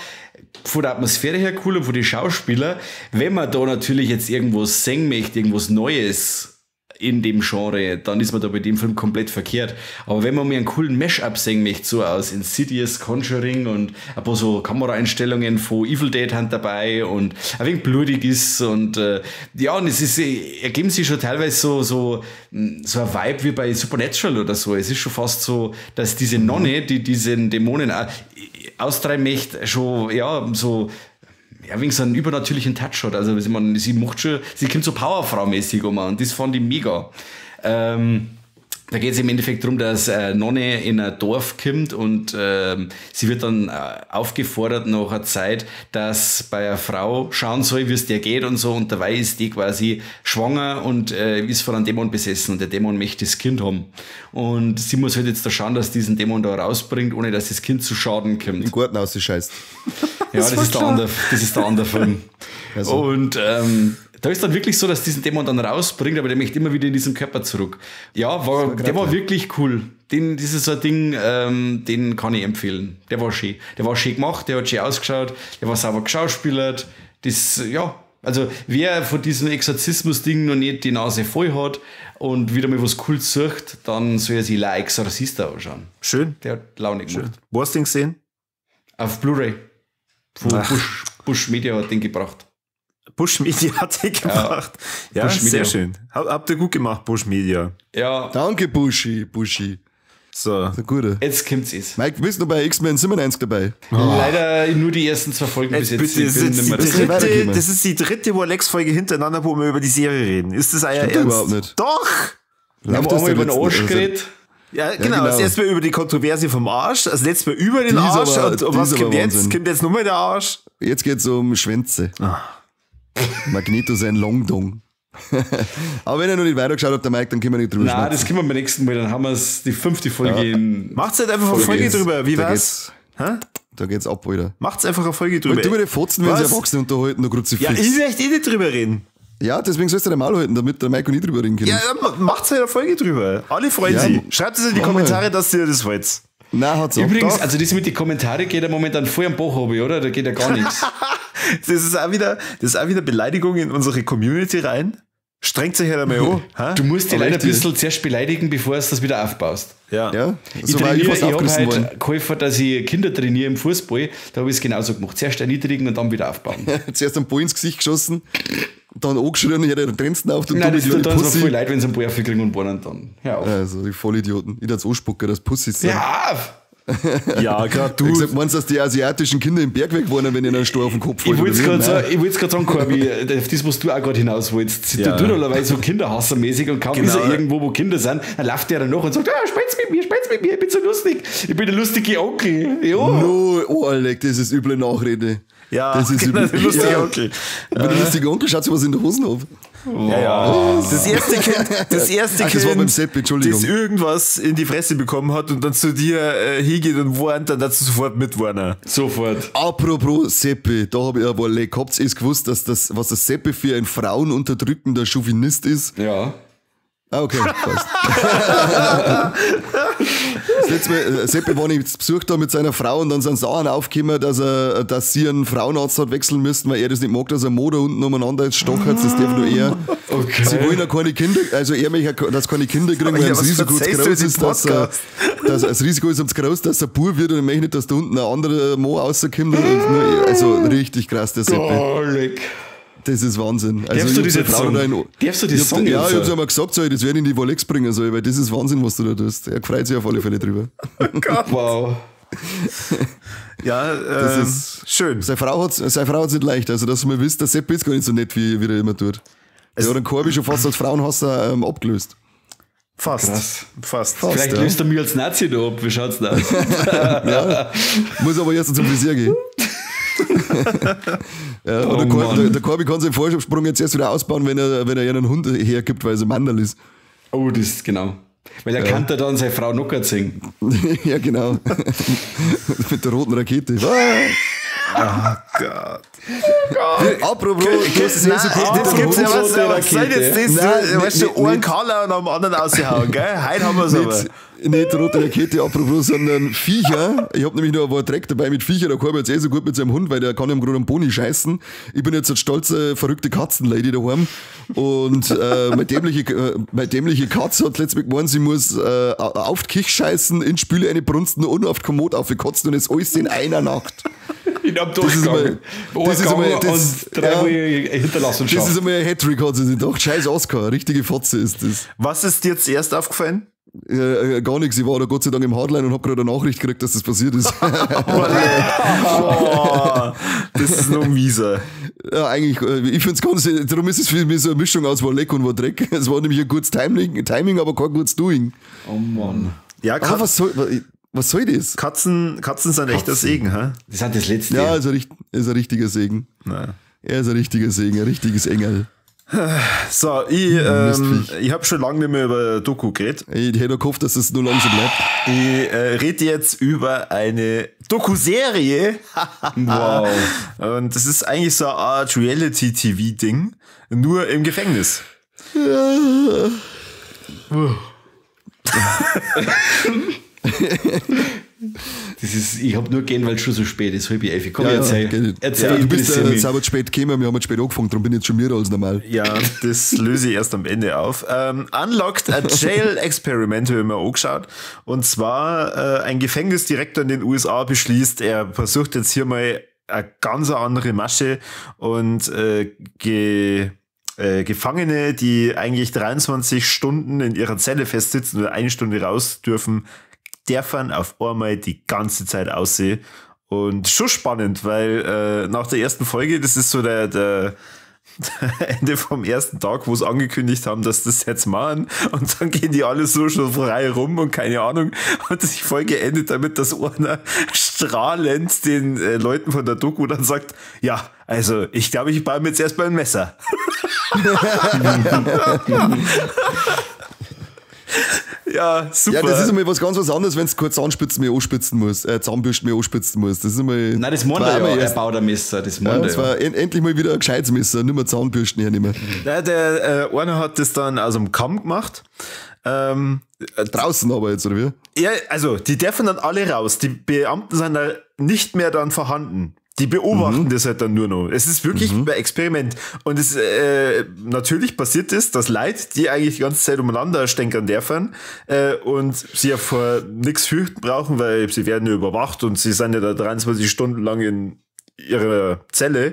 von der Atmosphäre her cool und von den Schauspielern. Wenn man da natürlich jetzt irgendwas singen möchte, irgendwas Neues in dem Genre, dann ist man da bei dem Film komplett verkehrt. Aber wenn man mir einen coolen Mash-up singen möchte, so aus Insidious, Conjuring und ein paar so Kameraeinstellungen von Evil Dead Hand dabei und ein wenig blutig ist und und es ist, ergeben sich schon teilweise so ein Vibe wie bei Supernatural oder so. Es ist schon fast so, dass diese Nonne, die diesen Dämonen austreiben möchte, schon, wegen so einen übernatürlichen Touch hat. Also, sie macht schon, sie kommt so Powerfrau-mäßig um und das fand ich mega. Da geht es im Endeffekt darum, dass eine Nonne in ein Dorf kommt und sie wird dann aufgefordert nach einer Zeit, dass bei einer Frau schauen soll, wie es der geht und so, und dabei ist die quasi schwanger und ist von einem Dämon besessen und der Dämon möchte das Kind haben. Und sie muss halt jetzt da schauen, dass diesen Dämon da rausbringt, ohne dass das Kind zu Schaden kommt. Im Garten ausgescheißt. Ja, das ist der andere Film. Also. Und da ist dann wirklich so, dass diesen Dämon dann rausbringt, aber der möchte immer wieder in diesen Körper zurück. Ja, der war wirklich cool. Das ist so ein Ding, den kann ich empfehlen. Der war schön. Der war schön gemacht, der hat schön ausgeschaut, der war sauber geschauspielert. Also wer von diesem Exorzismus-Ding noch nicht die Nase voll hat und wieder mal was Cooles sucht, dann soll er sich La Exorcista anschauen. Schön. Der hat Laune gemacht. Wo hast du den gesehen? Auf Blu-ray. Von Bush Media hat den gebracht. Bush Media hat den gebracht. Ja, sehr schön. Habt ihr gut gemacht, Bush Media. Ja. Danke, Buschi. So. Gute. Jetzt kommt's es. Mike, bist du bei X-Men 97 dabei? Leider nur die ersten 2 Folgen bis jetzt. Das ist die dritte Alex-Folge hintereinander, wo wir über die Serie reden. Ist das euer Ernst? Überhaupt nicht. Doch! Wir haben einmal über den Arsch geredet. Ja, genau. Das erste Mal über die Kontroverse vom Arsch, das letzte Mal über den Arsch. Und was kommt jetzt? Kommt jetzt nur mal der Arsch? Jetzt geht's um Schwänze. Magneto sein Longdong. Aber wenn ihr noch nicht weitergeschaut habt, der Mike, dann können wir nicht drüber sprechen. Nein, das können wir beim nächsten Mal, dann haben wir die 5. Folge in. Macht's halt einfach eine Folge drüber, wie war's? Da geht's ab, Alter. Macht's einfach eine Folge drüber. Und du mir die Fotzen, wenn sie Erwachsene unterhalten, noch Kruzifix. Ja, ich möchte nicht drüber reden. Ja, deswegen sollst du den mal halten, damit der Mike und ich drüber reden können. Ja, macht's halt eine Folge drüber. Alle freuen sich. Schreibt es in die Kommentare, dass ihr das wollt. Nein, hat's auch. Übrigens, also das mit den Kommentaren geht ja momentan voll am Bach runter, oder? Da geht ja gar nichts. Das ist auch wieder Beleidigung in unsere Community rein. Strengt sich halt einmal an. Du musst die leider ein bisschen zuerst beleidigen, bevor du das wieder aufbaust. Ja. Ich habe halt geholfen, dass ich Kinder trainiere im Fußball. Da habe ich es genauso gemacht. Zuerst erniedrigen und dann wieder aufbauen. Zuerst einen Ball ins Gesicht geschossen, dann angeschrien, ich hätte den Tränzen auf. Nein, das tut dann so viel leid, wenn sie einen Ball aufkriegen und bohren dann. Hör auf. Also, die Vollidioten. Ich darf es anspucken, dass Pussys sind. Ja, ja, gerade du. Ich gesagt, meinst du, dass die asiatischen Kinder im Bergweg wohnen, wenn ihnen ein Stor auf den Kopf fällt? Ich wollte es gerade sagen, Corby, das, was du auch gerade hinaus wolltest. Ja. Du normalerweise so Kinderhassermäßig und kaum ist er irgendwo, wo Kinder sind, dann läuft der dann noch und sagt, spiel's mit mir, ich bin so lustig. Ich bin der lustige Onkel. Ja. No, oh Alec, das ist üble Nachrede. Ja, das ist genau, der lustige Onkel. Ich bin der lustige Onkel, schaut sich was in der Hosen auf. Ja. Das erste Kind, das war beim Seppi, Entschuldigung, das irgendwas in die Fresse bekommen hat und dann zu dir hingeht und warnt, dann dazu sofort mitwarnen. Sofort. Apropos Seppi, da habe ich aber Leck. Habt ihr es gewusst, dass was das Seppi für ein frauenunterdrückender Chauvinist ist? Ja. Ah, okay, passt. Das letzte Mal, Seppi war nicht besucht da mit seiner Frau und dann sind Sachen aufgekommen, dass sie einen Frauenarzt hat wechseln müssen, weil er das nicht mag, dass er Moder unten umeinander jetzt stochert, das darf nur er. Okay. Sie wollen ja keine Kinder, also er möchte, dass keine Kinder kriegen, weil das Risiko zu groß ist, das Risiko ist zu groß, dass er Bub wird und ich möchte nicht, dass da unten ein anderer Mann rauskommt. Also richtig krass, der Seppi. Das ist Wahnsinn. Also darfst du das jetzt sagen? Darfst du das sagen? Ja, ich hab's ja mal gesagt, das werde ich in die Volex bringen soll, weil das ist Wahnsinn, was du da tust. Er freut sich auf alle Fälle drüber. Oh Gott. Wow. Ja, das ist schön. Seine Frau hat's nicht leicht. Also, dass man wisst, der Sepp ist gar nicht so nett, wie er immer tut. Der hat den Corby schon fast als Frauenhasser abgelöst. Fast. Vielleicht löst er mich als Nazi da ab. Wie schaut's denn aus? Ja. Muss aber erst zum Friseur gehen. Ja, und der Corby kann seinen Vorsprung jetzt erst wieder ausbauen, wenn er einen Hund hergibt, weil er so Mandel ist. Oh, das ist genau. Weil er kann da dann seine Frau Nocker singen. Ja, genau. Mit der roten Rakete. Oh Gott. Apropos, du hast es ja so gut. Das gibt's ja was soll jetzt das? Weißt du, einen Kaller und am anderen ausgehauen, gell? Heute haben wir es aber. Nicht rote Rakete, apropos, sondern Viecher. Ich hab nämlich noch ein paar Dreck dabei mit Viecher. Der Korb jetzt so gut mit seinem Hund, weil der kann ja im Grunde am Boni scheißen. Ich bin jetzt eine stolze, verrückte Katzenlady daheim. Und meine dämliche Katze hat letztens gemeint, sie muss auf die Küche scheißen, in die Spüle eine brunsten und auf die Kommode aufgekotzt und das alles in einer Nacht. Ich hab durchgegangen. Das ist einmal ein Hattrick, hat sie sich gedacht. Scheiß Oscar, richtige Fotze ist das. Was ist dir zuerst aufgefallen? Gar nichts, ich war da Gott sei Dank im Hardline und hab gerade eine Nachricht gekriegt, dass das passiert ist. Das ist noch mieser. Ja, eigentlich, ich find's ganz, darum ist es für mich so eine Mischung aus war Leck und war Dreck. Es war nämlich ein gutes Timing, aber kein gutes Doing. Oh Mann. Ja, was soll das? Katzen sind echt ein Segen, hä? Das hat das letzte. Ja, ist ein richtiger Segen. Nein. Er ist ein richtiger Segen, ein richtiges Engel. So, ich habe schon lange nicht mehr über Doku geredet. Ich hätte gehofft, dass es nur langsam bleibt. Ich rede jetzt über eine Doku-Serie. Wow. Und das ist eigentlich so eine Art Reality-TV-Ding, nur im Gefängnis. Ich hab nur gehen, weil es schon so spät ist, halb 11. Komm, erzähl. Du bist sauber spät gekommen, wir haben jetzt spät angefangen, darum bin ich jetzt schon mehr als normal. Ja, das löse ich erst am Ende auf. Unlocked a Jail Experiment habe ich mir angeschaut. Und zwar ein Gefängnisdirektor in den USA beschließt, er versucht jetzt hier mal eine ganz andere Masche und Gefangene, die eigentlich 23 Stunden in ihrer Zelle festsitzen oder 1 Stunde raus dürfen auf einmal die ganze Zeit aussehen. Und schon spannend, weil nach der ersten Folge, das ist so der Ende vom ersten Tag, wo sie angekündigt haben, dass das jetzt machen. Und dann gehen die alle so schon frei rum und keine Ahnung. Und die Folge endet damit, dass einer strahlend den Leuten von der Doku dann sagt, ja, also ich glaube, ich baue mir jetzt erstmal ein Messer. Ja, super. Ja, das ist einmal was ganz was anderes, wenn du kurz Zahnbürsten mehr anspitzen musst. Das ist einmal. Nein, das meint er ja, er baut ein Messer. Das meint das war endlich mal wieder ein gescheites Messer, nicht mehr Zahnbürsten hernehmen. Ja, der einer hat das dann aus dem Kamm gemacht. Draußen aber jetzt, oder wie? Ja, also, die dürfen dann alle raus. Die Beamten sind da nicht mehr dann vorhanden. Die beobachten das halt dann nur noch. Es ist wirklich ein Experiment. Und es natürlich passiert ist, dass Leute, die eigentlich die ganze Zeit umeinander stänkern dürfen und sie ja vor nichts fürchten brauchen, weil sie werden ja überwacht und sie sind ja da 23 Stunden lang in ihrer Zelle,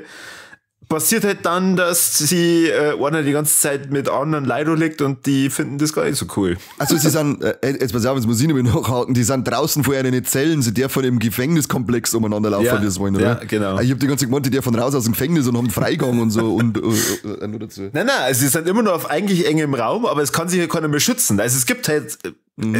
passiert halt dann, dass sie einer die ganze Zeit mit anderen Leuten liegt und die finden das gar nicht so cool. Also sie sind, jetzt pass auf, jetzt muss ich nicht mehr nachhaken, die sind draußen vor ihren Zellen, sie dürfen im Gefängniskomplex umeinander laufen, ja, wie sie wollen, oder? Ja, genau. Ich hab die ganze Zeit gemeint, die dürfen raus aus dem Gefängnis und haben Freigang und so und nur dazu. Nein, also sie sind immer noch auf eigentlich engem Raum, aber es kann sich ja keiner mehr schützen. Also es gibt halt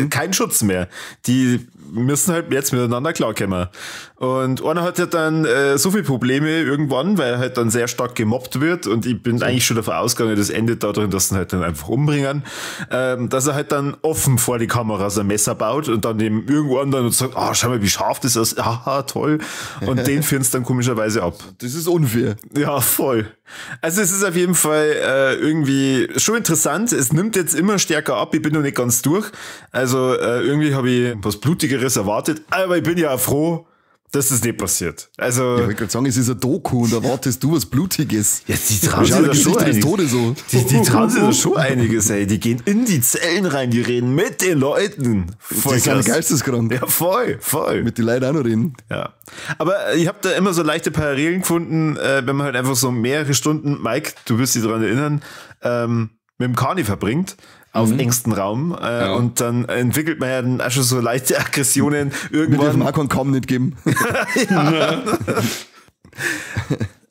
keinen Schutz mehr. Die müssen halt jetzt miteinander klarkommen. Und einer hat ja dann so viele Probleme irgendwann, weil er halt dann sehr stark gemobbt wird und ich bin eigentlich schon davon ausgegangen, das endet darin, dass sie ihn halt dann einfach umbringen, dass er halt dann offen vor die Kamera sein Messer baut und dann dem irgendwann dann und sagt, schau mal, wie scharf das ist, haha, toll. Und den führen es dann komischerweise ab. Das ist unfair. Ja, voll. Also es ist auf jeden Fall irgendwie schon interessant. Es nimmt jetzt immer stärker ab. Ich bin noch nicht ganz durch. Also irgendwie habe ich was Blutigeres erwartet. Aber ich bin ja auch froh, dass das nicht passiert. Also, ich wollte gerade sagen, es ist ein Doku und erwartest du was Blutiges. Ja, die trauen sich da schon einiges. So. Die trauen sich da schon einiges, ey. Die gehen in die Zellen rein, die reden mit den Leuten. Voll die sind geisteskrank. Ja, voll. Mit den Leuten auch noch reden. Ja. Aber ich habe da immer so leichte Parallelen gefunden, wenn man halt einfach so mehrere Stunden, Mike, du wirst dich daran erinnern, mit dem Kani verbringt. Auf engstem Raum und dann entwickelt man ja dann auch schon so leichte Aggressionen irgendwann. Wir dürfen auch keinen Kamm nicht geben.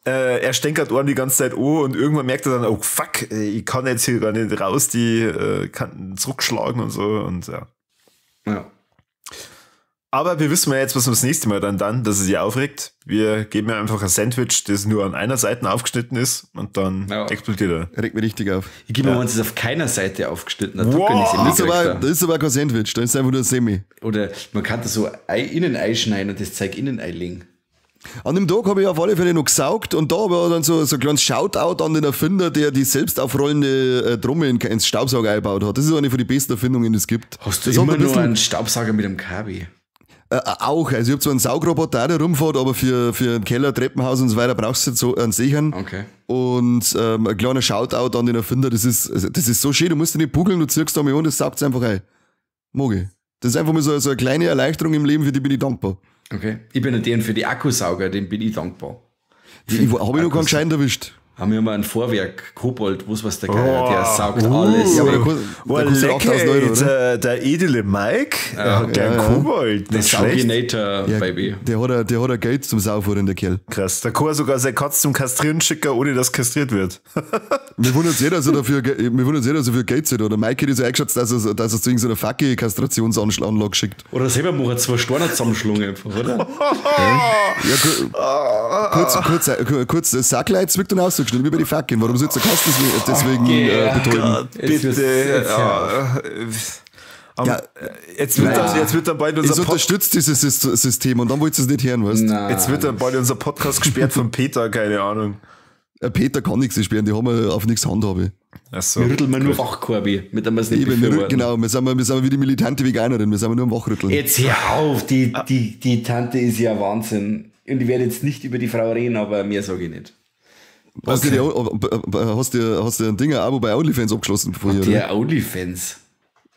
Er er stänkert Ohren die ganze Zeit und irgendwann merkt er dann, oh fuck, ich kann jetzt hier gar nicht raus, die Kanten zurückschlagen und so und ja. Ja. Aber wir wissen ja jetzt, was wir das nächste Mal dann, dass es sich aufregt. Wir geben ja einfach ein Sandwich, das nur an einer Seite aufgeschnitten ist und dann explodiert er. Regt mich richtig auf. Ich gebe mir, wenn es auf keiner Seite aufgeschnitten hat, das ist aber kein Sandwich, das ist einfach nur ein Semi. Oder man kann da so innen einschneiden und das Zeug innen einlegen. An dem Tag habe ich auf alle Fälle noch gesaugt und da war dann so ein kleines Shoutout an den Erfinder, der die selbst aufrollende Trommel ins Staubsauger eingebaut hat. Das ist eine von den besten Erfindungen, die es gibt. Hast du das immer nur einen Staubsauger mit einem Kabel? Auch, also ich habe zwar einen Saugroboter, der rumfährt, aber für ein Keller, Treppenhaus und so weiter brauchst du jetzt so einen Sechern. Okay. Und ein kleiner Shoutout an den Erfinder, das ist so schön, du musst dich nicht bugeln, du ziehst da mal an, das saugt es einfach ein. Mag ich. Das ist einfach mal so eine kleine Erleichterung im Leben, für die bin ich dankbar. Okay. Ich bin den für die Akkusauger, den bin ich dankbar. Habe ich noch keinen Gescheiten erwischt. Haben wir mal ein Vorwerk, Kobold, was der Geier, der saugt alles. Ja, aber der kostet 8.000 Euro, oder? Der edle Mike, der hat gern Kobold. Der Sauginator, Baby. Der hat Geld zum Saufuhren, der Kerl. Krass, der kann sogar seine Katze zum Kastrieren schicken, ohne dass kastriert wird. Mir wundert es dass er dafür Geld zahlt. Oder Mike hat es so eingeschätzt, dass er zu irgendeiner Facke-Kastrationsanlage schickt. Oder selber machen 2 Steine zusammenschlungen einfach, oder? Kurz das Sackleid zwickt und auszuschneiden, wie bei die Fackeln. Warum soll der Kasten deswegen betäuben? Bitte. Jetzt wird dann bald unser Podcast. Ich unterstütze dieses System und dann wollt ihr es nicht hören, weißt du? Jetzt wird dann bald unser Podcast gesperrt von Peter, keine Ahnung. Peter kann nichts sperren, die haben auf nichts Handhabe. So. Wir rütteln nur Wachkorbi, mit dem wir es nicht befürworten. Genau, wir sind wie die militante Veganerin, wir sind nur am Wachrütteln. Jetzt hör auf, die Tante ist ja Wahnsinn. Und ich werde jetzt nicht über die Frau reden, aber mehr sage ich nicht. Hast du ein Ding ein Abo bei OnlyFans abgeschlossen? Der OnlyFans?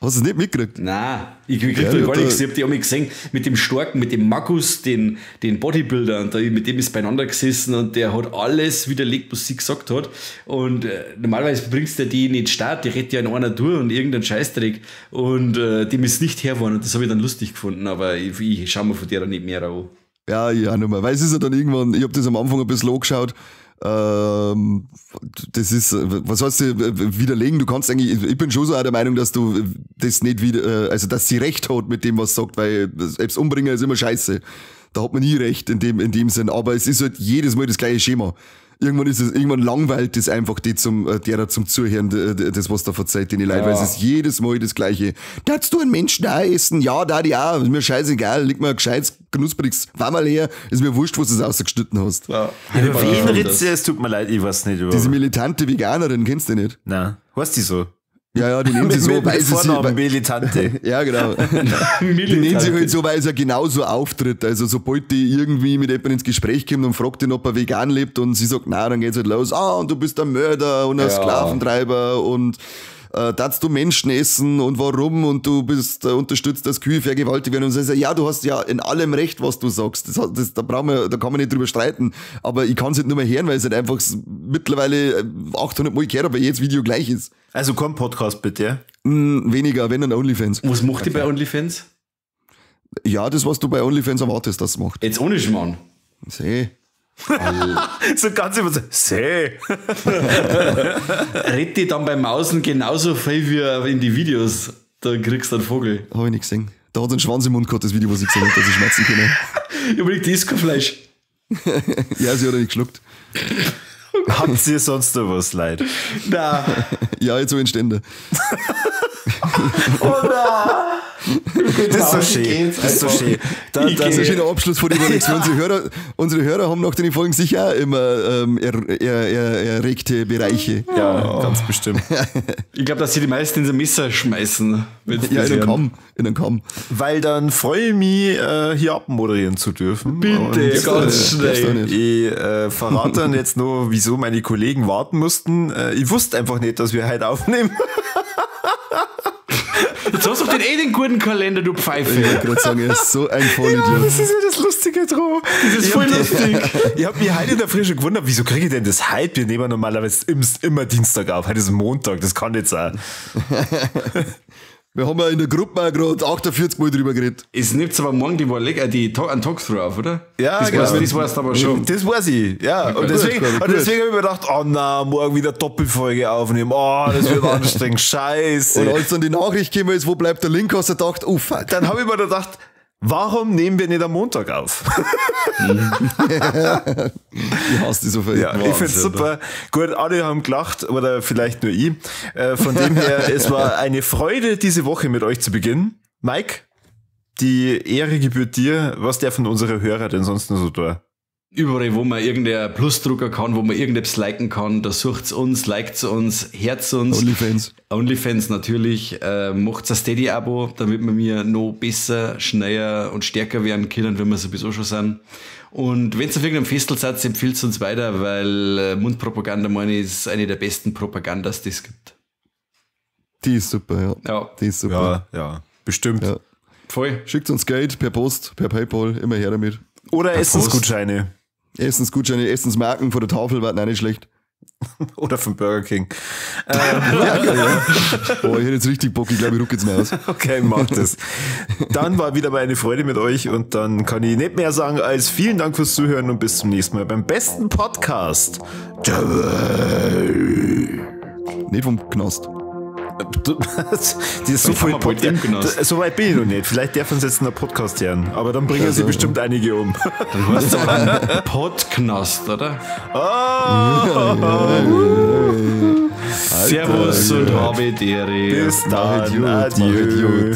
Hast du es nicht mitgekriegt? Nein, ich krieg da gar nichts. Ich hab die einmal gesehen mit dem Starken, mit dem Markus, den Bodybuilder, und mit dem ist beieinander gesessen und der hat alles widerlegt, was sie gesagt hat. Und normalerweise bringst du die nicht statt, die redet ja in einer durch und irgendein Scheißdreck. Und dem ist nicht hergeworden und das habe ich dann lustig gefunden, aber ich schaue mir von der nicht mehr an. Ja, nicht mehr. Weil es ist ja dann irgendwann, ich habe das am Anfang ein bisschen angeschaut. Das ist, was heißt widerlegen? Du kannst eigentlich, ich bin schon so der Meinung, dass du das nicht wieder, also dass sie recht hat mit dem, was sie sagt, weil selbst umbringen ist immer scheiße. Da hat man nie recht in dem Sinn, aber es ist halt jedes Mal das gleiche Schema. Irgendwann langweilt es einfach zum Zuhören, das was da verzeiht, den Leute, weil es ist jedes Mal das Gleiche. Darfst du einen Menschen da essen? Ja, da die auch. Ist mir scheißegal. Leg mal ein gescheites, knuspriges Wammerl her. Ist mir wurscht, was du ausgeschnitten hast. Ja. Wen redest du? Es tut mir leid, ich weiß nicht. Diese militante Veganerin, kennst du nicht? Nein. Heißt die so? Ja, die nehmen sie so, weil sie Militante. Ja, genau. Die nehmen sie halt so, weil er genauso auftritt. Also, sobald die irgendwie mit jemandem ins Gespräch kommt und fragt ihn, ob er vegan lebt und sie sagt, nein, dann geht's halt los. Und du bist ein Mörder und ein Sklaventreiber und darfst du Menschen essen und warum und du bist unterstützt, dass Kühe vergewaltigt werden und so. Ja, du hast ja in allem recht, was du sagst. Da kann man nicht drüber streiten. Aber ich kann es nicht nur mehr hören, weil es halt einfach mittlerweile 800 Mal gehört, aber jedes Video gleich ist. Also kein Podcast bitte. Weniger, wenn dann OnlyFans. Was macht die bei OnlyFans? Ja, das, was du bei OnlyFans erwartest, das macht. Jetzt ohne Schmarrn. Seh. So ganz immer so, seh. Red die dann beim Mausen genauso viel wie in die Videos. Da kriegst du einen Vogel. Hab ich nicht gesehen. Da hat er einen Schwanz im Mund gehabt, das Video, was ich gesehen habe, dass ich schmerzen kann. Ich überlege, die ist kein Fleisch. Ja, sie hat er nicht geschluckt. Habt ihr sonst noch was, Leid? Nein. Ja, jetzt so in Stände. Oh nein! Das ist so schön. Das ist so schön. Das ist ein schöner Abschluss von der Überlegung. Unsere Hörer haben nach den Folgen sicher auch immer erregte Bereiche. Ja, ganz bestimmt. Ich glaube, dass sie die meisten in so Messer schmeißen. Ja, in den Kamm. Weil dann freue ich mich, hier abmoderieren zu dürfen. Bitte, ganz schnell. Ich verrate dann jetzt nur, wieso meine Kollegen warten mussten. Ich wusste einfach nicht, dass wir heute aufnehmen. Jetzt hast du doch den guten Kalender, du Pfeife. Ich wollte gerade sagen, er ist so ein Vollidiot. Ja, das ist ja das Lustige dran. Das ist voll lustig. Ich habe mich heute in der Früh schon gewundert, wieso kriege ich denn das heute? Wir nehmen normalerweise immer Dienstag auf. Heute ist Montag, das kann nicht sein. Wir haben ja in der Gruppe auch gerade 48 Mal drüber geredet. Es nimmt aber morgen die einen Talkthrough auf, oder? Ja, das genau. Das weißt du aber schon. Das weiß ich, ja. Und deswegen habe ich mir gedacht, oh na, morgen wieder Doppelfolge aufnehmen. Oh, das wird anstrengend. Scheiße. Und als dann die Nachricht gekommen ist, wo bleibt der Link, hast du gedacht, oh fuck. Dann habe ich mir gedacht, warum nehmen wir nicht am Montag auf? Ich hasse die so viel. Ja, ich finde es super. Gut, alle haben gelacht, oder vielleicht nur ich. Von dem her, es war eine Freude, diese Woche mit euch zu beginnen. Mike, die Ehre gebührt dir. Was darf von unseren Hörer denn sonst noch so da? Überall, wo man irgendein Plus drucken kann, wo man irgendetwas liken kann, da sucht's uns, liked uns, herzt uns. Onlyfans natürlich. Macht's ein Steady-Abo, damit wir mir noch besser, schneller und stärker werden können, wenn wir sowieso schon sind. Und wenn ihr auf irgendeinem Festel seid, empfiehlt es uns weiter, weil Mundpropaganda, meine ich, ist eine der besten Propagandas, die es gibt. Die ist super, ja. Die ist super. Ja, bestimmt. Ja. Voll. Schickt uns Geld per Post, per PayPal, immer her damit. Oder Essensgutscheine. Essensmarken vor der Tafel war auch nicht schlecht. Oder vom Burger King. Ja. Oh, ich hätte jetzt richtig Bock, ich glaube, ich ruck jetzt mal aus. Okay, mach das. Dann war wieder mal eine Freude mit euch und dann kann ich nicht mehr sagen als vielen Dank fürs Zuhören und bis zum nächsten Mal beim besten Podcast. Nicht vom Knast. Die ist so weit bin ich noch nicht. Vielleicht darf uns jetzt einen Podcast hören. Aber dann bringen sie bestimmt einige um. Dann heißt es aber einen Podknast, oder? Servus und habe die Ehre. Bis dann. Adieu.